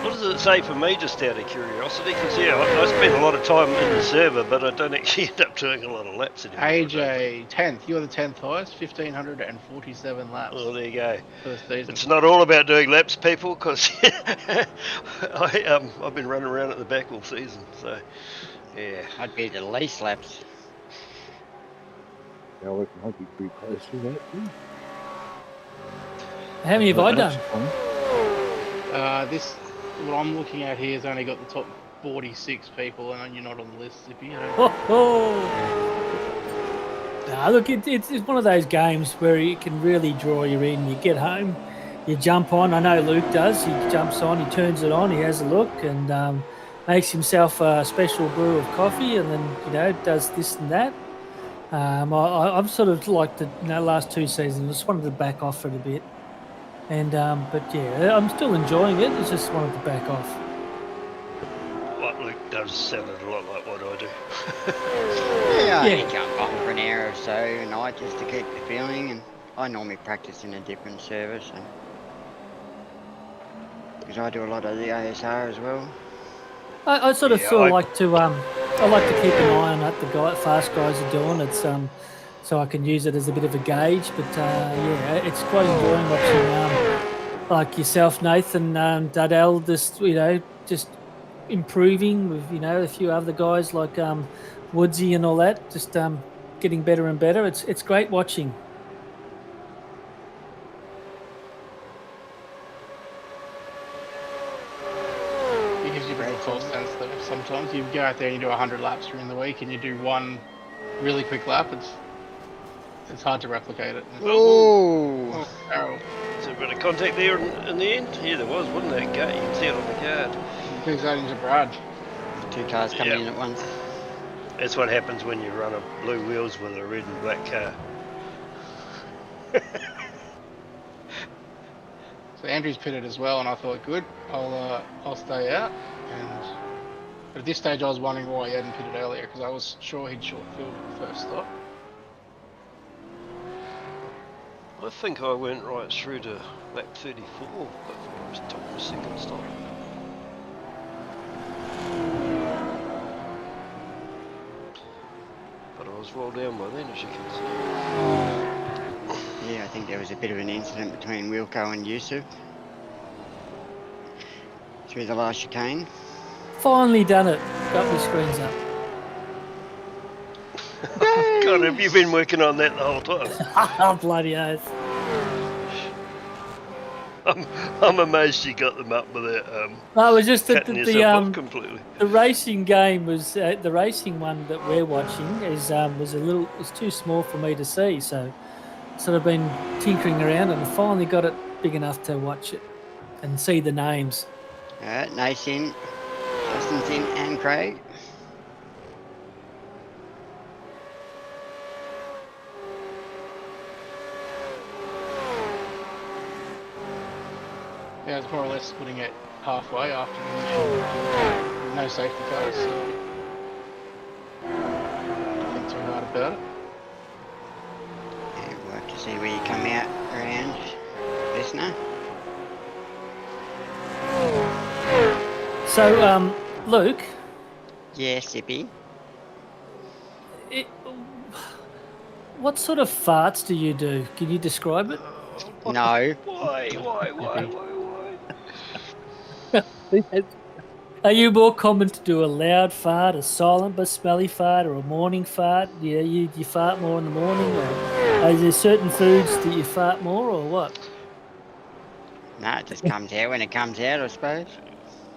What does it say for me, just out of curiosity? Because yeah, I spend a lot of time in the server, but I don't actually end up doing a lot of laps anymore. AJ 10th. You're the 10th highest. 1,547 laps Oh, there you go. for the season. It's not all about doing laps, people, because I've been running around at the back all season. So yeah. I'd be the least laps. Yeah, I reckon I'd be pretty close to that too. How many have I That's done? fine. This, what I'm looking at here, has only got the top 46 people, and you're not on the list, Zippy. I don't Nah, look, it's one of those games where you can really draw you in. You get home, you jump on. I know Luke does. He jumps on, he turns it on, he has a look, and makes himself a special brew of coffee, and then does this and that. I've sort of like the last 2 seasons. Just wanted to back off for it a bit, and but yeah, I'm still enjoying it. It's just wanted to back off. What Luke does sounded a lot like what I do. Yeah, I Yeah. only jump on for an hour or so a night just to keep the feeling, and I normally practice in a different service, because I do a lot of the ASR as well. I sort of Yeah, feel I- like to I like to keep an eye on what the fast guys are doing. It's so I can use it as a bit of a gauge. But yeah, it's quite enjoying watching like yourself, Nathan, Dyall, just improving with a few other guys like Woodsy and all that, just getting better and better. It's great watching. It gives you a bit of a false sense though. Sometimes you go out there and you do 100 laps during the week, and you do one really quick lap. It's hard to replicate it. Ooh. Oh, Carol. Is there a bit of contact there in the end? Yeah, there was, wasn't there? You can see it on the card. Goes out into Brad. 2 cars coming Yep. in at once. That's what happens when you run a blue wheels with a red and black car. So Andrew's pitted as well, and I thought, good, I'll stay out. But at this stage, I was wondering why he hadn't pitted earlier, because I was sure he'd short fielded the first stop. I think I went right through to lap 34 before I took my second stop. But I was well down by then, as you can see. Yeah, I think there was a bit of an incident between Wilco and Yusuf through the last chicane. Finally done it. Got my screens up. God, have you been working on that the whole time? Oh, bloody oath. I'm amazed you got them up without No, it was just that cutting yourself off completely. the racing game was the racing one that we're watching was too small for me to see, so sort of been tinkering around and finally got it big enough to watch it and see the names. Nathan, Justin's in, and Craig. Yeah, it's more or less splitting it halfway after the no safety cars. So don't think too hard about it. Yeah, we'll have to see where you come out around, listener. So, Luke, Yeah, Sippy. what sort of farts do you do? Can you describe it? No. Why? Are you more common to do a loud fart, a silent but smelly fart, or a morning fart? Yeah, you fart more in the morning, or is there certain foods that you fart more, or what? No, it just comes out when it comes out, I suppose.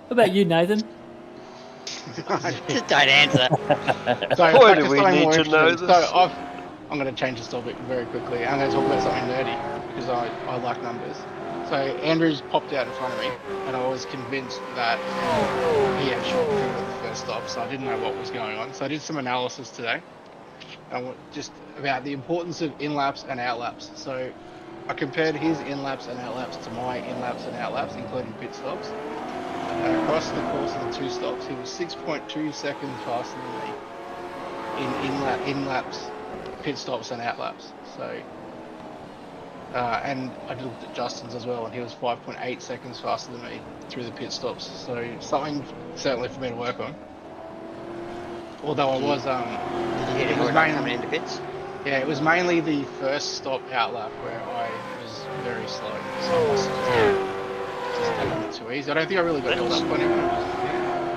What about you, Nathan? Just don't answer. So, Why back do we something need more to know interesting. this? So I'm going to change this topic very quickly. I'm going to talk about something nerdy because I like numbers. So Andrew's popped out in front of me, and I was convinced that he had short field at the first stop, so I didn't know what was going on. So I did some analysis today, just about the importance of in-laps and out-laps. So I compared his in-laps and out-laps to my in-laps and out-laps, including pit stops. And across the course of the 2 stops, he was 6.2 seconds faster than me in in-laps, pit stops and out-laps. So And I looked at Justin's as well, and he was 5.8 seconds faster than me through the pit stops. So something certainly for me to work on. Although I was Did you get it was annoyed mainly- coming into pits? Yeah, it was mainly the first stop out lap where I was very slow. So I must have just taken it too easy. I don't think I really got held up on anyone.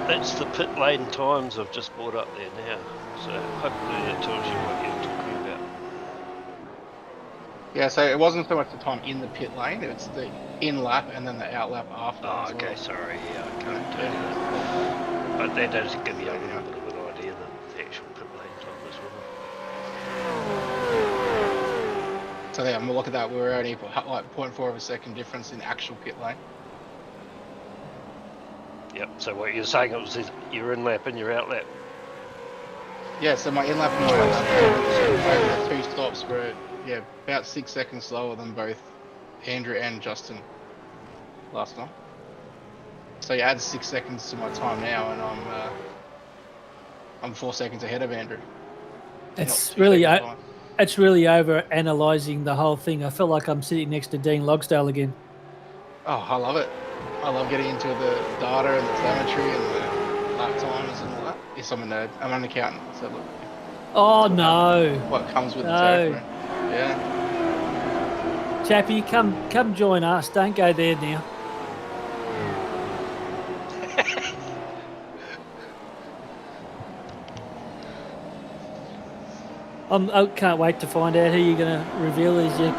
That's the pit lane times I've just brought up there now. So hopefully that tells you what you're talking about. Yeah, so it wasn't so much the time in the pit lane, it's the in lap and then the out lap after. Oh, as okay, well. sorry, yeah, I can't tell you that. But that does give you a little bit of an idea of the actual pit lane time as well. So yeah, I'm look at that. We were only like 0.4 of a second difference in actual pit lane. Yep, so what you're saying was your in lap and your out lap. Yeah, so my in lap and my out lap over the 2 stops were about 6 seconds slower than both Andrew and Justin last night. So you add 6 seconds to my time now, and I'm 4 seconds ahead of Andrew. It's Not 2 really seconds behind. it's really over analysing the whole thing. I feel like I'm sitting next to Dean Logsdale again. Oh, I love it. I love getting into the data and the telemetry and the lap times and all that. Yes, I'm a nerd. I'm an accountant, so look. Oh no, What comes with the No. territory. Yeah. Chappie, come join us. Don't go there now. I can't wait to find out who you're going to reveal as your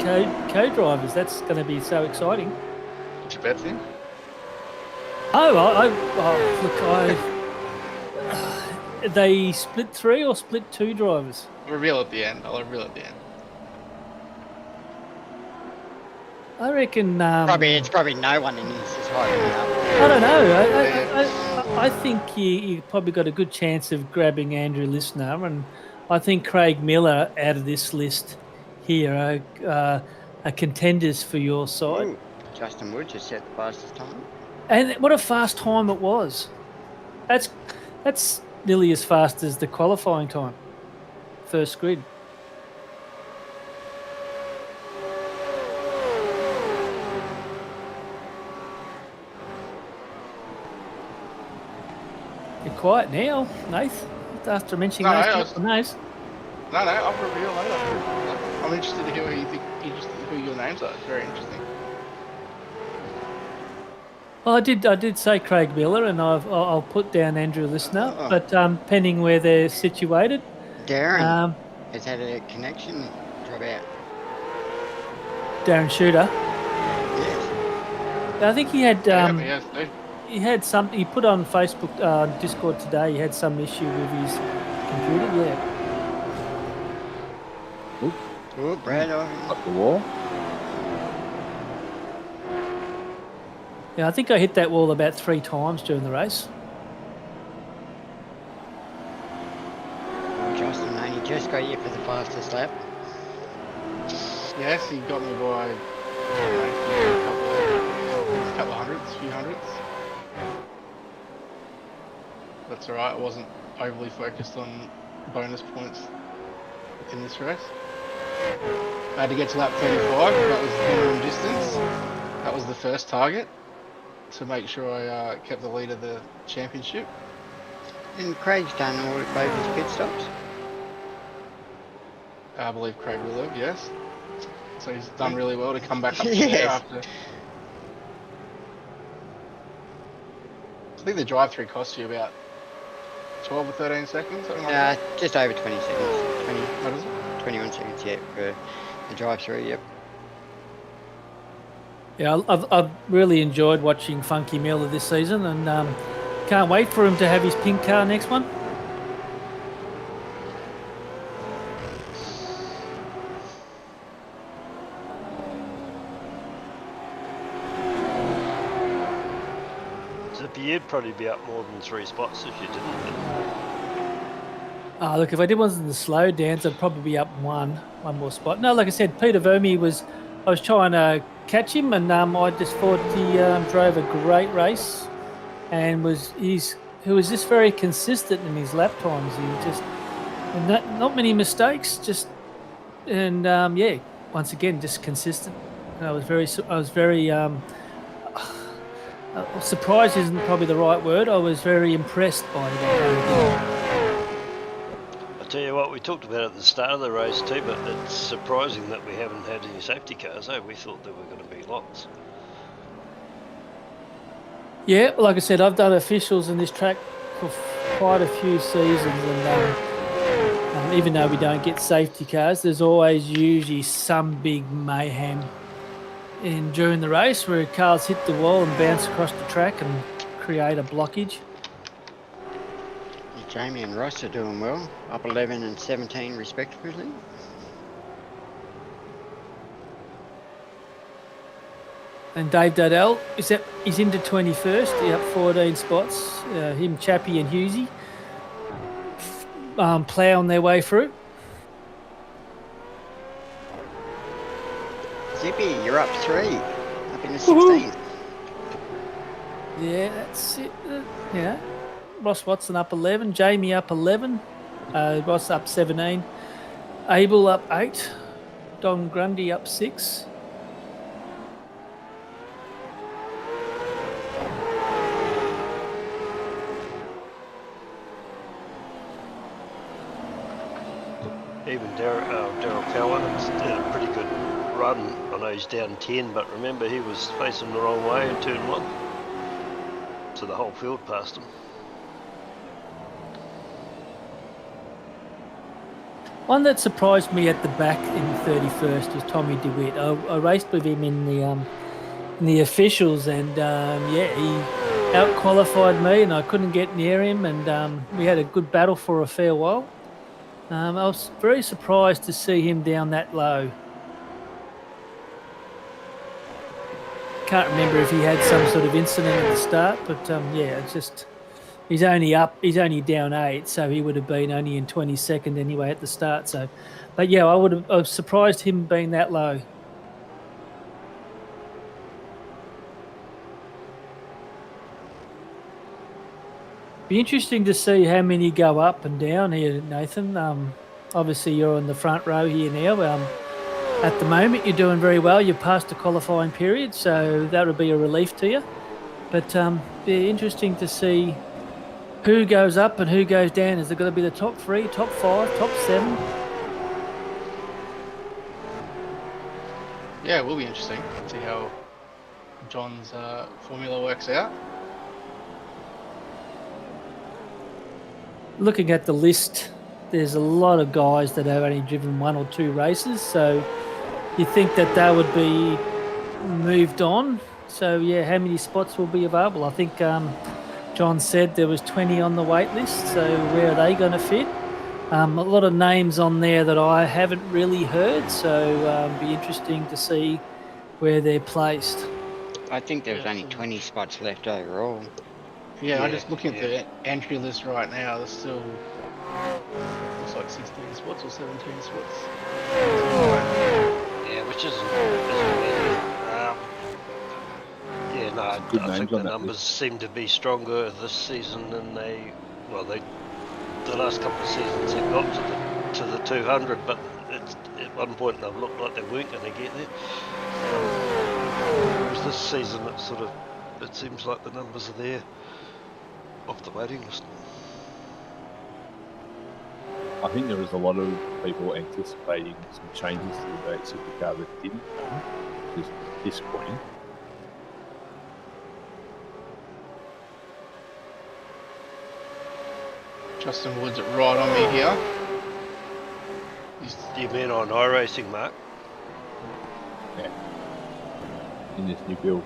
co-drivers. That's going to be so exciting. Get your bets in. They split 3 or split 2 drivers? Reveal at the end. I'll reveal at the end. I reckon. It's probably no one in this is hiding me up. I don't know. I think you probably got a good chance of grabbing Andrew Listener, and I think Craig Miller out of this list here are contenders for your side. Ooh, Justin Wood just set the fastest time. And what a fast time it was. That's nearly as fast as the qualifying time. First grid. You're quiet now, Nath. After mentioning No, those I couple of names. No, I'll reveal later. I'm interested to hear who your names are. It's very interesting. Well, I did say Craig Miller, and I'll put down Andrew Listener, Oh. but depending where they're situated. Darren has had a connection drop out. Darren Shooter. Yes. I think he had Yes, no. he had some. He put on Facebook Discord today. He had some issue with his computer. Yeah. Oh, Brad. Up the wall. Yeah, I think I hit that wall about 3 times during the race. Justin only just got you for the fastest lap. Yes, he got me by a couple of hundreds, few hundreds. That's alright, I wasn't overly focused on bonus points in this race. I had to get to lap 35, that was the minimum distance. That was the first target to make sure I kept the lead of the championship. And Craig's done all of both his pit stops. I believe Craig will have, yes. So he's done really well to come back up to Yes. there after. I think the drive-through cost you about 12 or 13 seconds, something like that. Just over 20 seconds. What is it? 21 seconds, yeah, for the drive-through, yep. Yeah, I've really enjoyed watching Funky Miller this season, and can't wait for him to have his pink car next one. Zippy, you'd probably be up more than 3 spots if you didn't. Look, if I did one in the slow dance, I'd probably be up one more spot. No, like I said, Peter Verme I was trying to catch him, and I just thought he drove a great race, and was just very consistent in his lap times. He just not many mistakes, once again just consistent. I was very surprised isn't probably the right word. I was very impressed by that. I tell you what, we talked about it at the start of the race too, but it's surprising that we haven't had any safety cars. We thought there were going to be lots. Yeah, like I said, I've done officials in this track for quite a few seasons, and even though we don't get safety cars, there's always usually some big mayhem during the race where cars hit the wall and bounce across the track and create a blockage. Jamie and Ross are doing well, up 11 and 17 respectively. And Dave Dyall, he's into 21st, he up 14 spots. Him, Chappie and Husey ploughing their way through. Zippy, you're up 3, up in the 16th. Yeah, that's it. Yeah. Ross Watson up 11, Jamie up 11, Ross up 17, Abel up 8, Don Grundy up 6. Even Daryl Cowan did a pretty good run. I know he's down 10, but remember he was facing the wrong way in turn 1. So the whole field passed him. One that surprised me at the back in the 31st was Tommy DeWitt. I raced with him in the officials, and he out-qualified me, and I couldn't get near him, and we had a good battle for a fair while. I was very surprised to see him down that low. Can't remember if he had some sort of incident at the start, but it's just he's only down 8, so he would have been only in 22nd anyway at the start. So, but yeah, I was surprised him being that low. Be interesting to see how many go up and down here, Nathan. Obviously, you're on the front row here now. At the moment, you're doing very well. You're past the qualifying period, so that would be a relief to you. But be interesting to see who goes up and who goes down. Is it going to be the top 3, top 5, top 7? Yeah, it will be interesting to see how John's formula works out. Looking at the list, there's a lot of guys that have only driven 1 or 2 races, so you think that they would be moved on. So, yeah, how many spots will be available? I think John said there was 20 on the wait list, so where are they going to fit? A lot of names on there that I haven't really heard, so be interesting to see where they're placed. I think there's only 20 spots left overall. Yeah, I'm just looking at the entry list right now. There's still looks like 16 spots or 17 spots. Yeah, which isn't many. I think the numbers seem to be stronger this season than the last couple of seasons they got to the 200, but at one point they've looked like they weren't going to get there. Whereas this season it seems like the numbers are there off the waiting list. I think there was a lot of people anticipating some changes to the dates of the car that didn't come, which is disappointing. Justin Wood's right on me here. Do you mean on iRacing, Mark? Yeah. In this new build.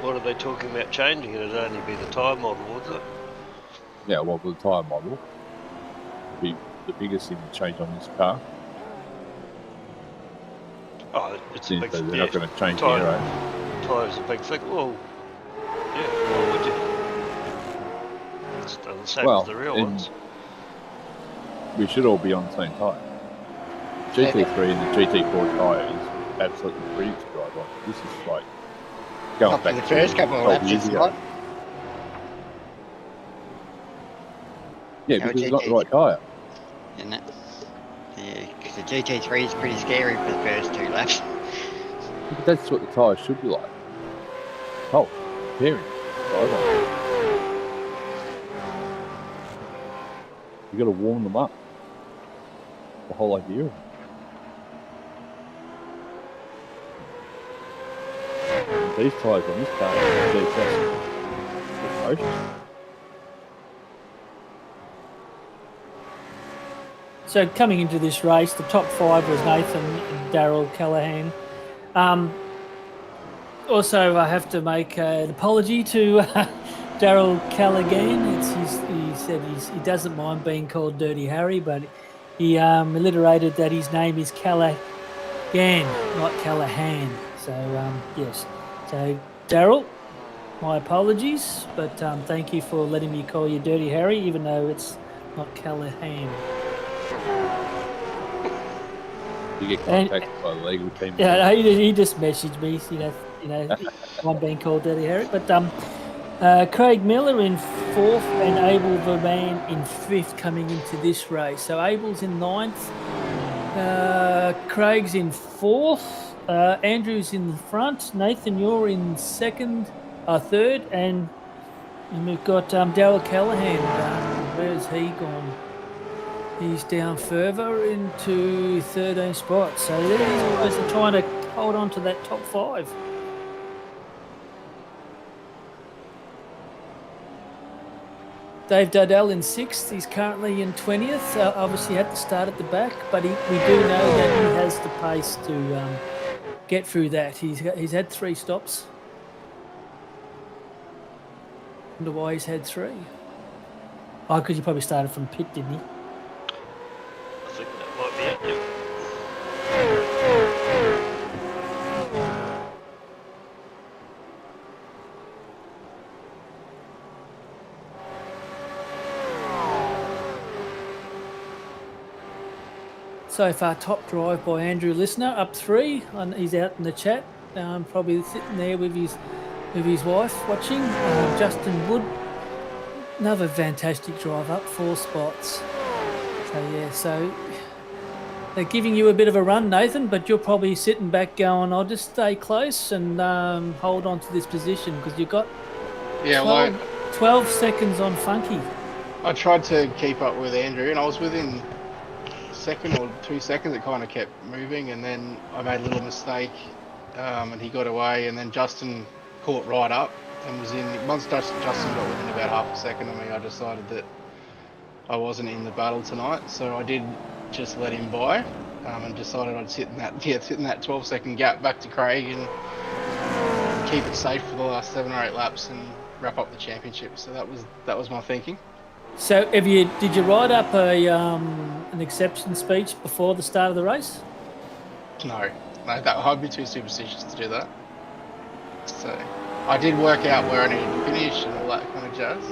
What are they talking about changing? It'd only be the tyre model, would it? Yeah, well, the tyre model would be the biggest thing to change on this car. Oh, it's a big thing. They're not going to change the aero. Tyre's a big thing. Well, yeah, why would you? It's done the same as the real ones. We should all be on the same tyre. GT3 and the GT4 tyre is absolutely brilliant to drive on. This is like going back the first couple of laps years ago. Yeah, because it's not the right tyre. isn't it? Yeah, because the GT3 is pretty scary for the first 2 laps. But that's what the tyres should be like. Oh, pairing. You got to warm them up. The whole idea of it. These tyres on this car, they're just atrocious. So coming into this race, the top 5 was Nathan and Daryl Callahan. Also, I have to make an apology to Daryl Callaghan. He said he doesn't mind being called Dirty Harry, but he alliterated that his name is Callaghan, not Callahan. So, yes. So, Daryl, my apologies, but thank you for letting me call you Dirty Harry, even though it's not Callahan. You get contacted by the legal team. Yeah, he just messaged me, I'm being called Dirty Harry. But Craig Miller in 4th and Abel Verman in 5th coming into this race. So Abel's in 9th, Craig's in 4th, Andrew's in the front, Nathan, you're in 3rd, and we've got Daryl Callahan. Where's he gone? He's down further into 13th spot. So these guys are trying to hold on to that top 5. Dave Dyall in 6th. He's currently in 20th. Obviously had to start at the back, but we do know that he has the pace to get through that. He's had 3 stops. I wonder why he's had 3. Oh, because he probably started from pit, didn't he? I think that might be it. So far, top drive by Andrew Listener, up 3. And he's out in the chat, probably sitting there with his wife watching. Justin Wood, another fantastic drive, up 4 spots. So yeah, so they're giving you a bit of a run, Nathan, but you're probably sitting back going, I'll just stay close and hold on to this position because you've got 12 seconds on Funky. I tried to keep up with Andrew, and I was within second or 2 seconds. It kind of kept moving, and then I made a little mistake, and he got away, and then Justin caught right up and was in. Once Justin got within about half a second of me, I decided that I wasn't in the battle tonight, so I did just let him by, and decided I'd sit in that 12-second gap back to Craig and keep it safe for the last 7 or 8 laps and wrap up the championship. So that was my thinking. So did you write up an acceptance speech before the start of the race? No, I'd be too superstitious to do that. So I did work out where I needed to finish and all that kind of jazz.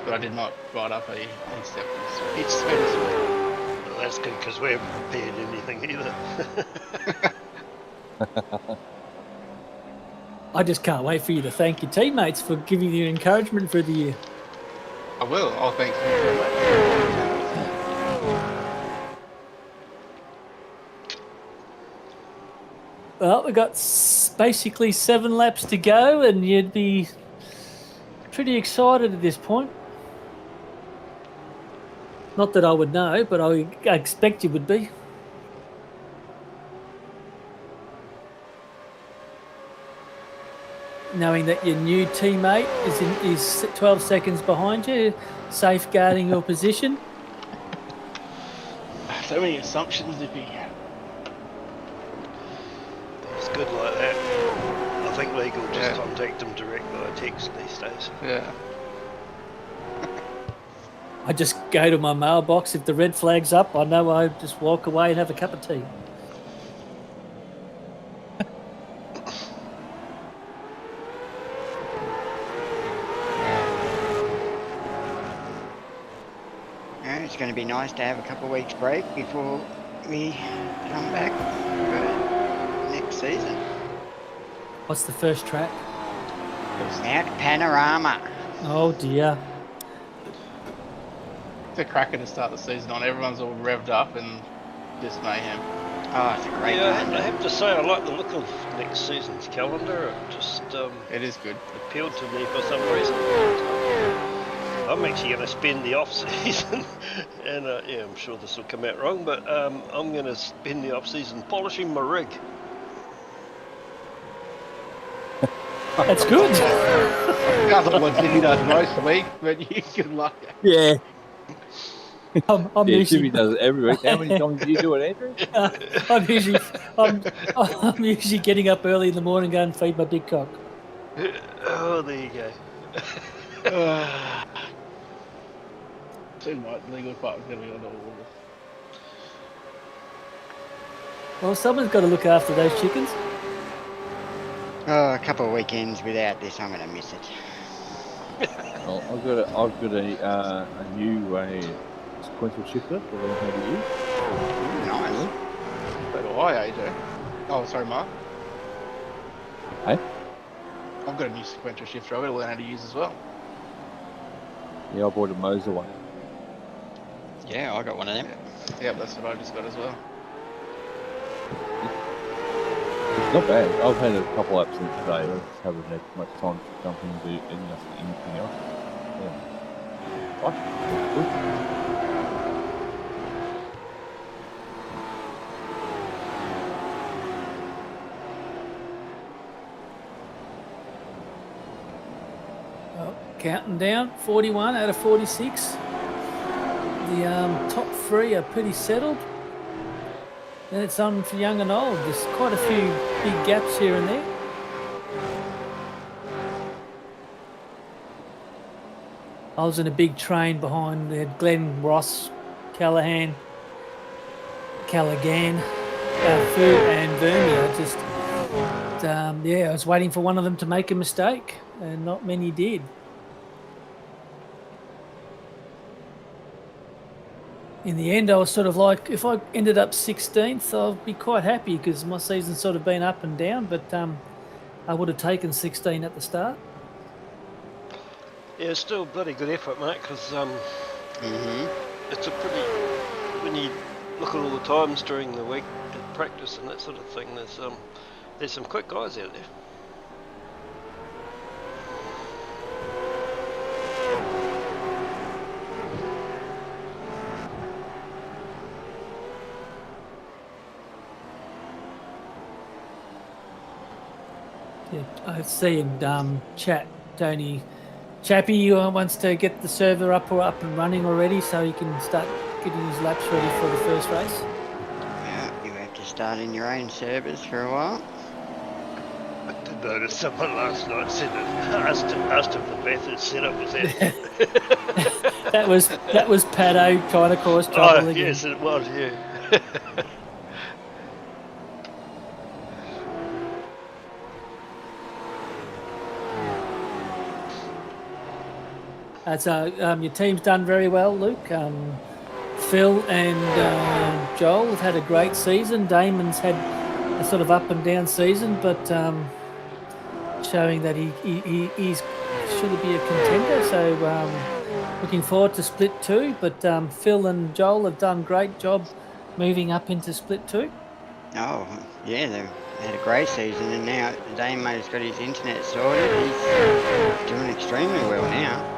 But I did not write up an acceptance speech, so to speak. Well, that's good because we haven't prepared anything either. I just can't wait for you to thank your teammates for giving you encouragement for the year. I will. Oh, thanks very much. Well, we've got basically 7 laps to go, and you'd be pretty excited at this point. Not that I would know, but I expect you would be. Knowing that your new teammate is 12 seconds behind you, safeguarding your position. So many assumptions, Zippy. It's good like that. I think legal just contact them direct by text these days. Yeah. I just go to my mailbox. If the red flag's up, I know I just walk away and have a cup of tea. It's going to be nice to have a couple of weeks break before we come back for next season. What's the first track? Mount Panorama. Oh dear. a cracker to start the season on. Everyone's all revved up and just mayhem. Oh, it's a great Yeah, calendar. I have to say I like the look of next season's calendar. It just It is good. appealed to me for some reason. I'm actually going to spend the off season, and yeah, I'm sure this will come out wrong, but I'm going to spend the off season polishing my rig. That's good. That's what Zippy does most week, but you good luck. Yeah. I'm Yeah, usually Jimmy does it every week. How many times do you do it, Andrew? I'm usually getting up early in the morning, going and feed my big cock. Oh, there you go. Soon my legal department's going to be on all of this. Well, someone's got to look after those chickens. Oh, a couple of weekends without this, I'm going to miss it. Well, I've got a new sequential shifter that I learned how to use. Nice. So do I, AJ. Oh, sorry, Mark. Hey? I've got a new sequential shifter I've got to learn how to use as well. Yeah, I bought a Moser one. Yeah, I got one of them. Yeah, that's what I just got as well. It's not bad. I've had a couple accidents today. I just haven't had much time to jump in and do anything else. Yeah. Oh, good. Oh, counting down, 41 out of 46. The top three are pretty settled. Then it's on for young and old. There's quite a few big gaps here and there. I was in a big train behind. They had Glenn, Ross, Callaghan, Fu and Vermeer. I was waiting for one of them to make a mistake, and not many did. In the end, I was sort of like, if I ended up 16th, I'd be quite happy because my season's sort of been up and down, but I would have taken 16 at the start. Yeah, it's still a bloody good effort, mate, because it's a pretty... When you look at all the times during the week at practice and that sort of thing, there's some quick guys out there. Yeah, I see in chat, Tony Chappie wants to get the server up and running already so he can start getting his laps ready for the first race. Yeah, you have to start in your own servers for a while. I did notice someone last night said that asked if the Bathurst setup was out. that was Pato trying to cause trouble again. Yes, it was, yeah. So your team's done very well, Luke. Phil and Joel have had a great season. Damon's had a sort of up and down season, but showing that he's should be a contender. So looking forward to Split 2. But Phil and Joel have done a great job moving up into Split 2. Oh, yeah, they've had a great season, and now Damo's got his internet sorted. He's doing extremely well now.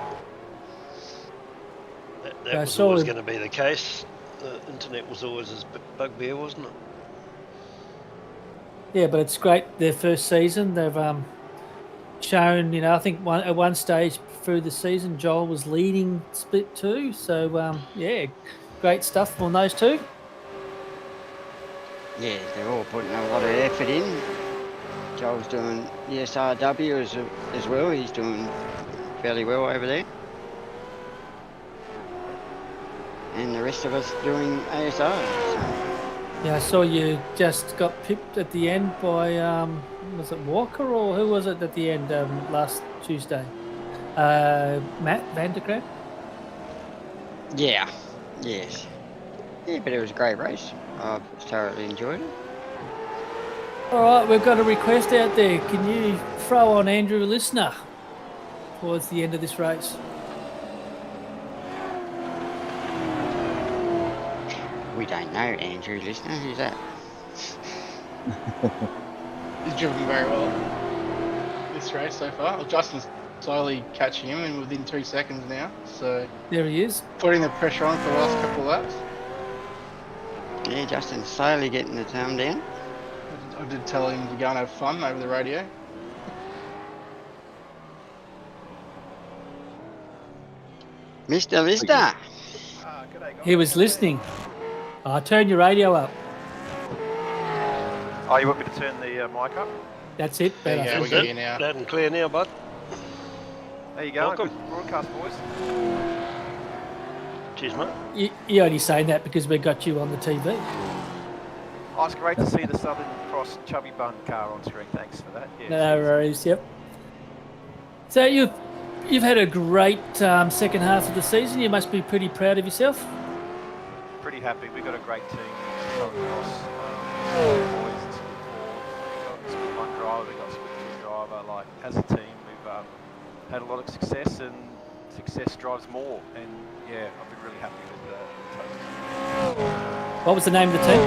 That was always going to be the case. The internet was always his bugbear, wasn't it? Yeah, but it's great. Their first season, they've shown. I think at one stage through the season, Joel was leading Split 2. So yeah, great stuff on those two. Yeah, they're all putting a lot of effort in. Joel's doing the SRW as well. He's doing fairly well over there. And the rest of us doing ASR. So. Yeah, I saw you just got pipped at the end by, was it Walker or who was it at the end last Tuesday? Matt Vanderkramp? Yeah, yes. Yeah, but it was a great race. I thoroughly enjoyed it. All right, we've got a request out there. Can you throw on Andrew Listener towards the end of this race? We don't know, Andrew, listener. Who's that? He's driven very well this race so far. Well, Justin's slowly catching him and within 2 seconds now. So There he is. putting the pressure on for the last couple of laps. Yeah, Justin's slowly getting the thumb down. I did tell him to go and have fun over the radio. Mr. Lister. He was listening. Turn your radio up. Oh, you want me to turn the mic up? That's it. There you Better. go, we got you now. Loud and clear now, bud. There you go. Welcome. Good broadcast, boys. Cheers, mate. You're only saying that because we got you on the TV. Oh, it's great to see the Southern Cross Chubby Bun car on screen. Thanks for that. Yeah, No worries. Yep. So you've had a great second half of the season. You must be pretty proud of yourself. pretty happy. We've got a great team. Southern Cross boys. It's good for. We've got one driver. We've got two driver. Like as a team, we've had a lot of success, and success drives more. And yeah, I've been really happy with the total. What was the name of the team?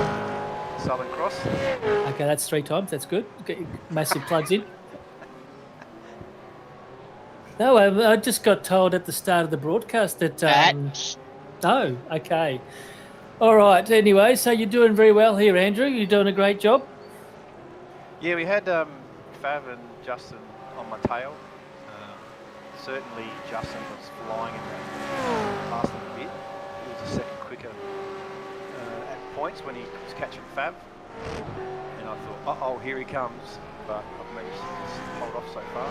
Southern Cross. Okay, that's 3 times. That's good. Get your massive plugs in. No, I just got told at the start of the broadcast that. Oh, okay. All right. Anyway, so you're doing very well here, Andrew. You're doing a great job. Yeah, we had Fav and Justin on my tail. Certainly, Justin was flying in that last little bit. He was a second quicker at points when he was catching Fav. And I thought, uh-oh, here he comes. But I've managed to just hold off so far.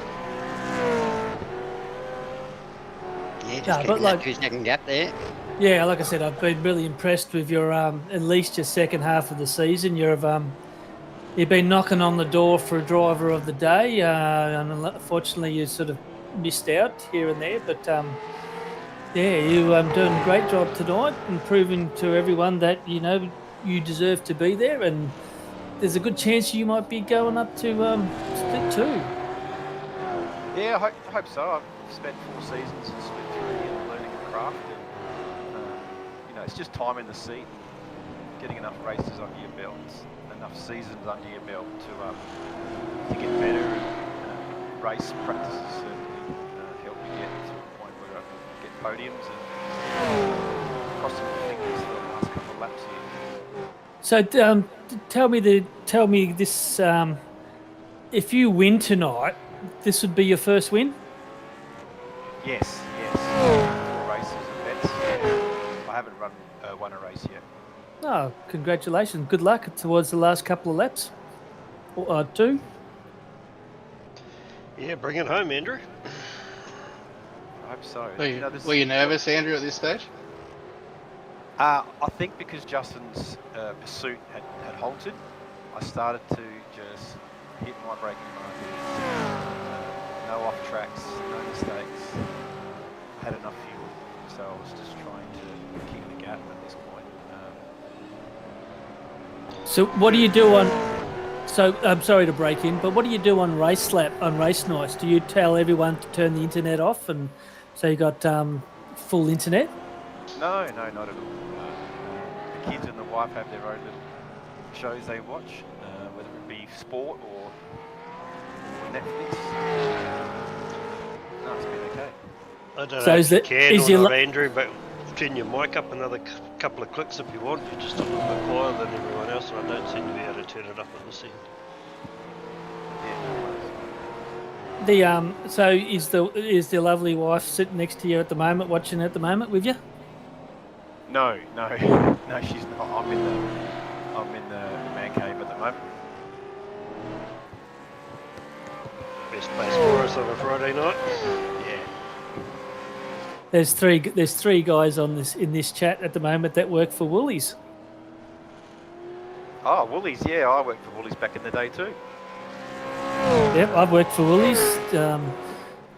Yeah, just No, keeping but that like- 2 second gap there. Yeah, like I said, I've been really impressed with your at least your second half of the season. You've been knocking on the door for a driver of the day, and unfortunately you sort of missed out here and there. But yeah, you doing a great job tonight and proving to everyone that you deserve to be there. And there's a good chance you might be going up to split 2. Yeah, I hope so. I've spent 4 seasons in split 3 and learning the craft. And, it's just time in the seat, getting enough races under your belt, enough seasons under your belt to get better. And race practices certainly help you get to a point where I can get podiums and crossing my fingers for the last couple of laps here. So tell me this: if you win tonight, this would be your first win. Yes. 4 races and bets. I haven't won a race yet. Oh, congratulations! Good luck towards the last couple of laps, or 2. Yeah, bring it home, Andrew. I hope so. Were you nervous, Andrew, at this stage? I think because Justin's pursuit had halted, I started to just hit my braking markers. No off tracks, no mistakes. I had enough fuel, so I was just trying to keep the gap at this point. So what do you do on? So I'm sorry to break in, but what do you do on race nights? Do you tell everyone to turn the internet off, and so you got full internet? No, not at all. The kids and the wife have their own little shows they watch, whether it be sport or Netflix. No, it's been okay. I don't So know is if you it- can is or your not, li- Andrew, but turn your mic up another couple of clicks if you want. You're just a little bit quieter than everyone else, and I don't seem to be able to turn it up at this end. Yeah, no worries. So is the lovely wife sitting next to you at the moment, watching at the moment with you? No, she's not. I'm in the man cave at the moment. Best place for us on a Friday night. Yeah. There's three guys in this chat at the moment that work for Woolies. Oh, Woolies. Yeah, I worked for Woolies back in the day too. Yep, I've worked for Woolies. I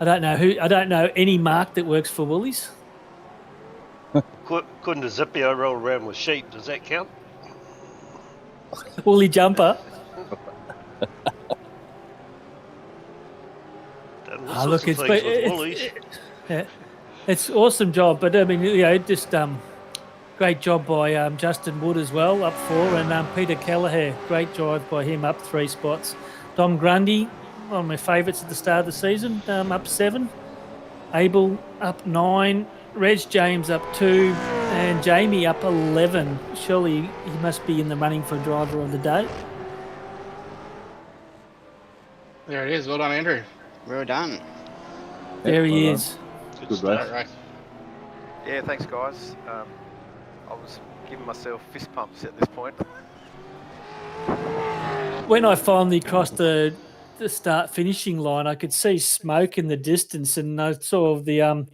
don't know any Mark that works for Woolies. Couldn't a Zippy I roll around with sheep? Does that count? Woolly jumper. Done all Ah, sorts look, of it's things with Woolies. it's awesome job, but I mean, just Great job by Justin Wood as well, up 4, and Peter Kelleher, great drive by him, up 3 spots. Dom Grundy, one of my favourites at the start of the season, up 7. Abel up 9. Reg James up 2. And Jamie up 11. Surely he must be in the running for driver of the day. There it is. Well done, Andrew. Well done. There he well is. Good Good start. race. All right. Yeah, thanks, guys. I was giving myself fist pumps at this point. When I finally crossed the start finishing line, I could see smoke in the distance, and I saw the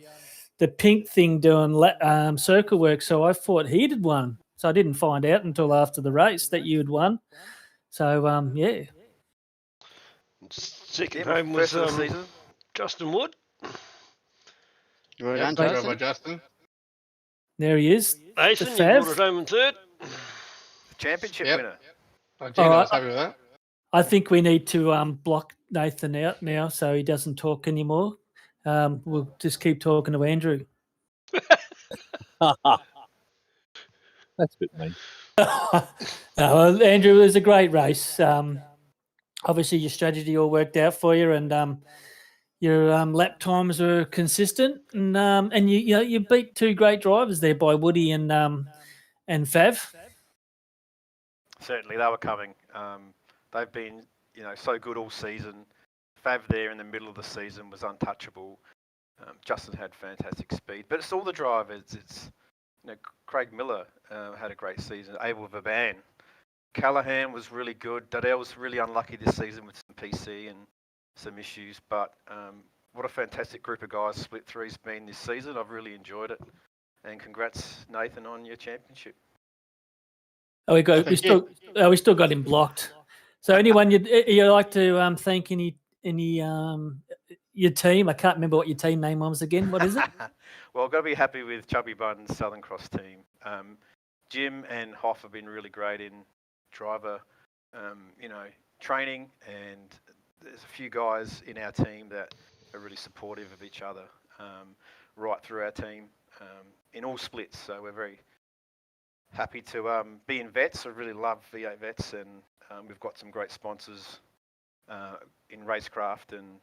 pink thing doing circle work. So I thought he had won. So I didn't find out until after the race that you had won. So yeah, Second Yeah, home my was first of the season. Justin Wood. Well Yep, done, good job Justin. by Justin. there he is. Nathan, you Fav. brought it home in third. Championship Yep. winner. Oh, Gina, All I was right. happy with that. I think we need to block Nathan out now so he doesn't talk anymore. We'll just keep talking to Andrew. That's a bit mean. Well, Andrew, it was a great race. Obviously, your strategy all worked out for you, and your lap times were consistent, and you beat 2 great drivers there by Woody and Fav. Certainly, they were coming. They've been, so good all season. Fav there in the middle of the season was untouchable. Justin had fantastic speed, but it's all the drivers. It's, Craig Miller had a great season. Abel Verban, Callahan was really good. Dyall was really unlucky this season with some PC and some issues, but what a fantastic group of guys Split 3's been this season. I've really enjoyed it, and congrats, Nathan, on your championship. Oh, we still got him blocked. So anyone you'd like to thank any your team? I can't remember what your team name was again. What is it? Well, I've got to be happy with Chubby Bun's Southern Cross team. Jim and Hoff have been really great in driver, training, and there's a few guys in our team that are really supportive of each other right through our team in all splits. So we're very happy to be in vets. I really love V8 vets, and we've got some great sponsors in RaceKraft and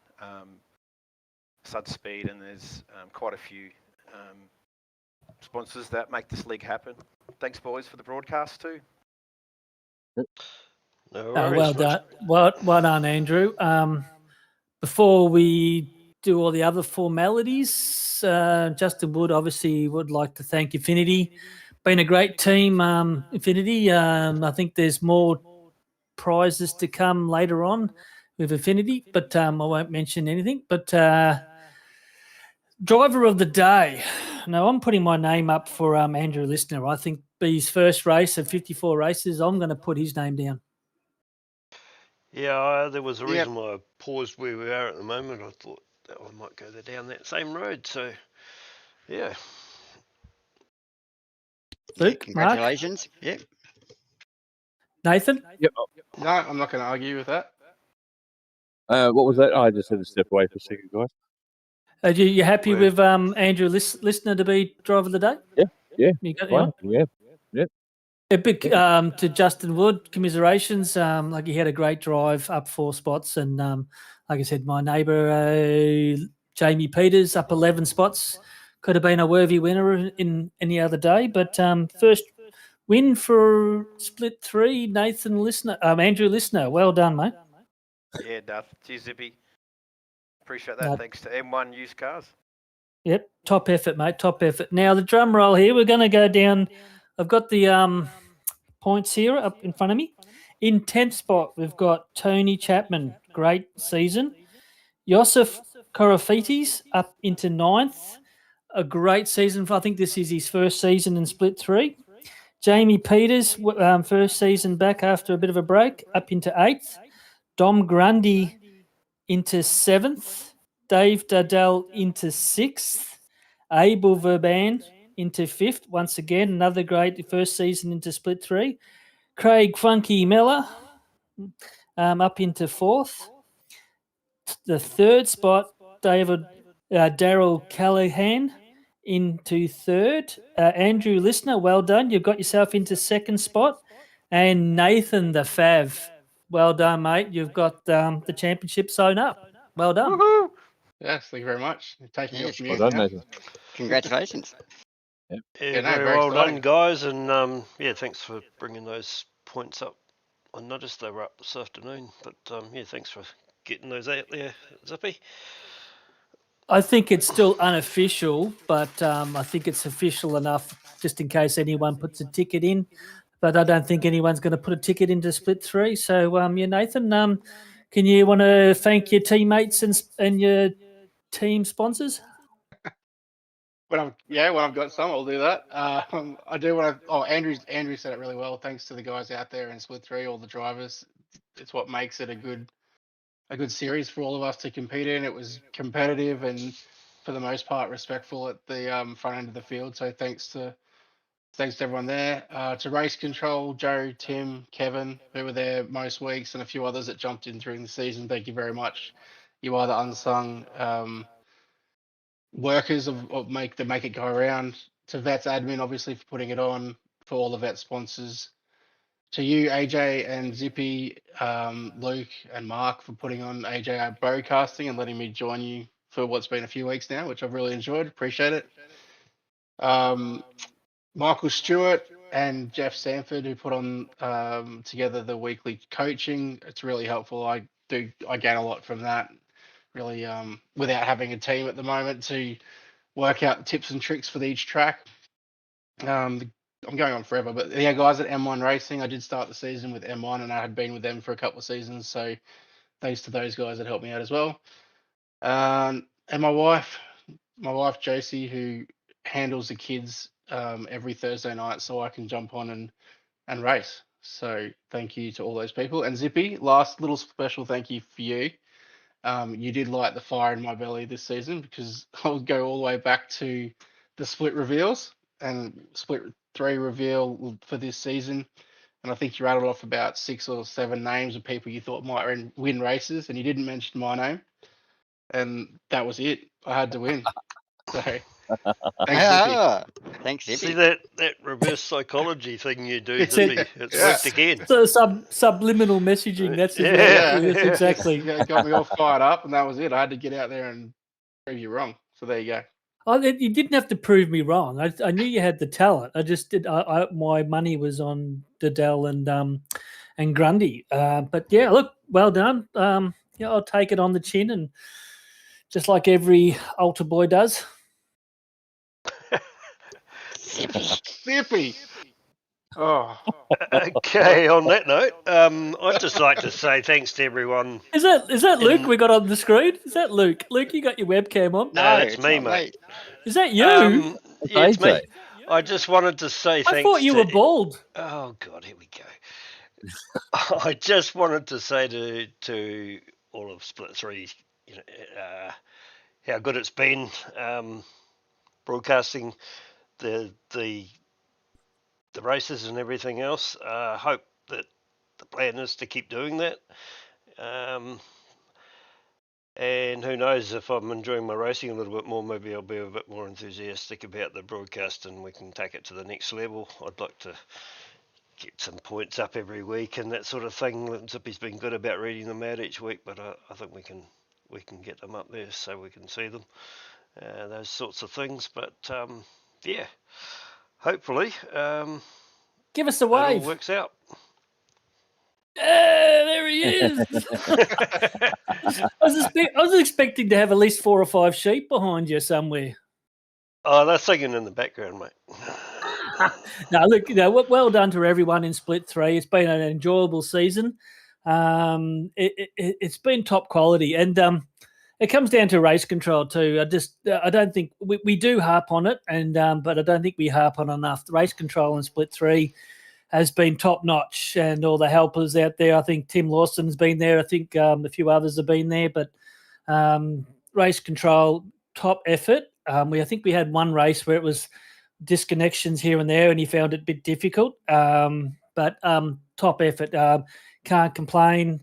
Sud Speed, and there's quite a few sponsors that make this league happen. Thanks, boys, for the broadcast too. No well worries. done, well done, Andrew. Before we do all the other formalities, Justin Wood obviously would like to thank Infinity. Been a great team, Infinity. I think there's more prizes to come later on with Infinity, but I won't mention anything. But driver of the day. Now, I'm putting my name up for Andrew Listener. I think his first race of 54 races, I'm going to put his name down. Yeah, there was a Yep. reason why I paused where we are at the moment. I thought that I might go down that same road. So, yeah. Luke, Congratulations. Yep. Nathan? Yep. No, I'm not going to argue with that. What was that? I just had to step away for a second, guys. Are you happy Well- with Andrew Listener to be driver of the day? Yeah. You got, Fine. Yeah. A big to Justin Wood, commiserations. Like he had a great drive, up 4 spots, and like I said, my neighbour Jamie Peters up 11 spots. Could have been a worthy winner in any other day, but first win for Split 3, Nathan Listener, Andrew Listener. Well done, mate. Yeah, Duff. Cheers, Zippy. Appreciate that. No. Thanks to M1 Used Cars. Yep, top effort, mate. Top effort. Now the drum roll here. We're going to go down. I've got the points here up in front of me. In 10th spot, we've got Tony Chapman. Great season. Joseph Korofitis up into 9th. A great season. I think this is his first season in Split 3. Jamie Peters, first season back after a bit of a break, up into 8th. Dom Grundy into 7th. Dave Dyall into 6th. Abel Verban into 5th. Once again, another great first season into Split 3. Craig Funky Miller up into 4th. The 3rd spot, Daryl Callahan into third. Andrew Listener, well done. You've got yourself into second spot. And Nathan the Fav, well done, mate. You've got the championship sewn up. Well done. Woohoo! Yes, thank you very much. You're taking me Yes, off Well mute done, now. Nathan. Congratulations. Yeah, Yeah, no, very very well exciting. done, guys, and yeah, thanks for bringing those points up. I noticed they were up this afternoon, but yeah, thanks for getting those out there, Zippy. I think it's still unofficial, but I think it's official enough just in case anyone puts a ticket in. But I don't think anyone's going to put a ticket into Split 3. So, yeah, Nathan, can you want to thank your teammates and your team sponsors? When I've got some, I'll do that. I do want to. Oh, Andrew said it really well. Thanks to the guys out there in Split 3, all the drivers. It's what makes it a good series for all of us to compete in. It was competitive and for the most part respectful at the front end of the field. So thanks to everyone there. To Race Control, Joe, Tim, Kevin, who were there most weeks, and a few others that jumped in during the season. Thank you very much. You are the unsung workers of make it go around. To Vets admin, obviously, for putting it on, for all the vet sponsors. To you, AJ and Zippy, Luke and Mark for putting on AJ broadcasting and letting me join you for what's been a few weeks now, which I've really enjoyed. Appreciate it. Michael Stewart and Jeff Sanford, who put on together the weekly coaching. It's really helpful. I gain a lot from that. Really, without having a team at the moment to work out tips and tricks for each track. I'm going on forever, but yeah, guys at M1 Racing, I did start the season with M1 and I had been with them for a couple of seasons. So thanks to those guys that helped me out as well. And my wife Josie, who handles the kids every Thursday night so I can jump on and race. So thank you to all those people. And Zippy, last little special thank you for you. You did light the fire in my belly this season because I would go all the way back to the split reveals and split 3 reveal for this season. And I think you rattled off about 6 or 7 names of people you thought might win races, and you didn't mention my name. And that was it. I had to win. So thanks, Zippy. Thanks, Zippy. See that reverse psychology thing you do, It's Zippy? it. It's worked again. So subliminal messaging. That's exactly. Yeah, it got me all fired up, and that was it. I had to get out there and prove you wrong. So there you go. You didn't have to prove me wrong. I knew you had the talent. I just did. My money was on Dyall and Grundy. But yeah, look, well done. Yeah, I'll take it on the chin, and just like every altar boy does. Zippy. Oh. Okay, on that note, I'd just like to say thanks to everyone. Is that Luke we got on the screen? Is that Luke? Luke, you got your webcam on? No, that's it's me, not mate. Is that you? Yeah, it's me. AJ. I just wanted to say thanks. I thought you were bald. Oh God, here we go. I just wanted to say to all of Split 3, how good it's been broadcasting the races and everything else. Hope that the plan is to keep doing that. And who knows, if I'm enjoying my racing a little bit more, maybe I'll be a bit more enthusiastic about the broadcast and we can take it to the next level. I'd like to get some points up every week and that sort of thing. Zippy's been good about reading them out each week, but I think we can get them up there so we can see them, those sorts of things. But yeah, hopefully Give us a it all wave. works out. There he is. I was expecting to have at least 4 or 5 sheep behind you somewhere. Oh, they're singing in the background, mate. No, look, well done to everyone in Split 3. It's been an enjoyable season. It's been top quality, and it comes down to race control too. I don't think we do harp on it, and but I don't think we harp on enough. The race control in Split 3 has been top notch, and all the helpers out there. I think Tim Lawson's been there. I think a few others have been there, but race control, top effort. I think we had one race where it was disconnections here and there, and he found it a bit difficult. But top effort, can't complain.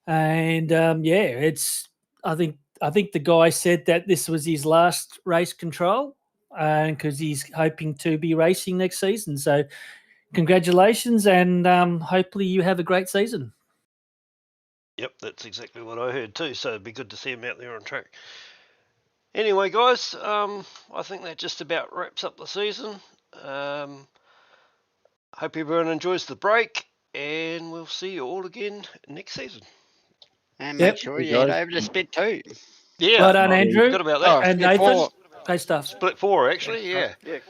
And it's. I think the guy said that this was his last race control. and because he's hoping to be racing next season. So congratulations, and hopefully you have a great season. Yep, that's exactly what I heard too. So it'd be good to see him out there on track. Anyway, guys, I think that just about wraps up the season. Hope everyone enjoys the break, and we'll see you all again next season. And Yep. make sure you head over to Split 2. Yeah, Well done, Andrew. forgot about that. Oh, And Split Nathan. 4. Great stuff. Split 4, actually, yeah. Yeah.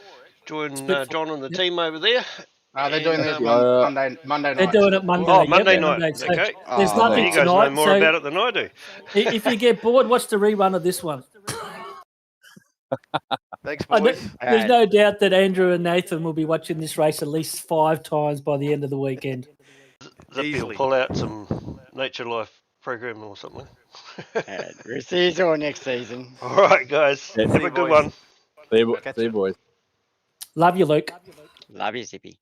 Join Split 4. John and the Yep. team over there. They're doing And, this Monday They're night. doing it Monday. Oh, yep, Monday night. Monday. So Okay. there's Oh, nothing You guys tonight. know more so about it than I do. if you get bored, watch the rerun of this one. Thanks, I know, boys. there's no doubt that Andrew and Nathan will be watching this race at least 5 times by the end of the weekend. Zippy will Easily. pull out some Nature Life program or something. And we'll see you all next season. All right, guys. Yeah. Have See a you, good boys. one. See you, boys. Love you, Luke. Love you, Zippy.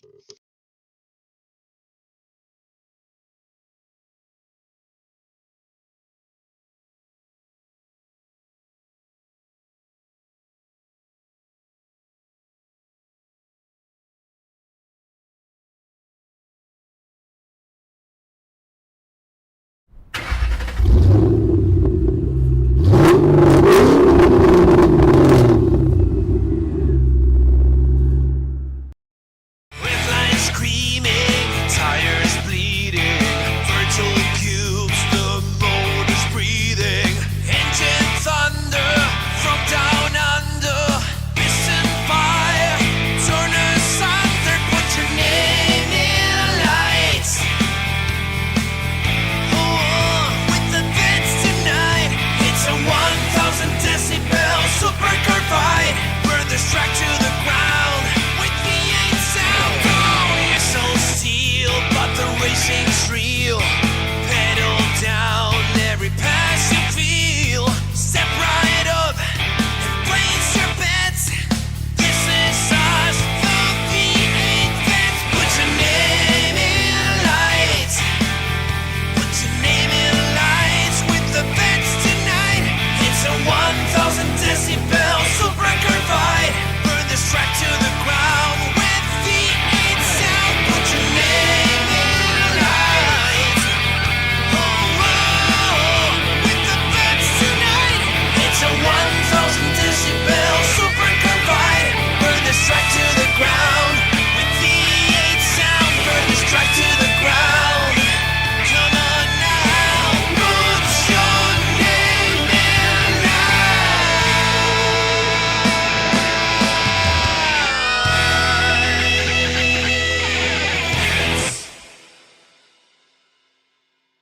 With lines screaming, tires bleeding, virtual cubes, the motor's breathing, engine thunder from down under, piston fire, turn asunder, put your name in the lights. Oh, with the bits tonight, it's a 1,000 decibel supercar fight, burn this track to the ground with V8 sound. Oh, you're so steel, but the racing's real.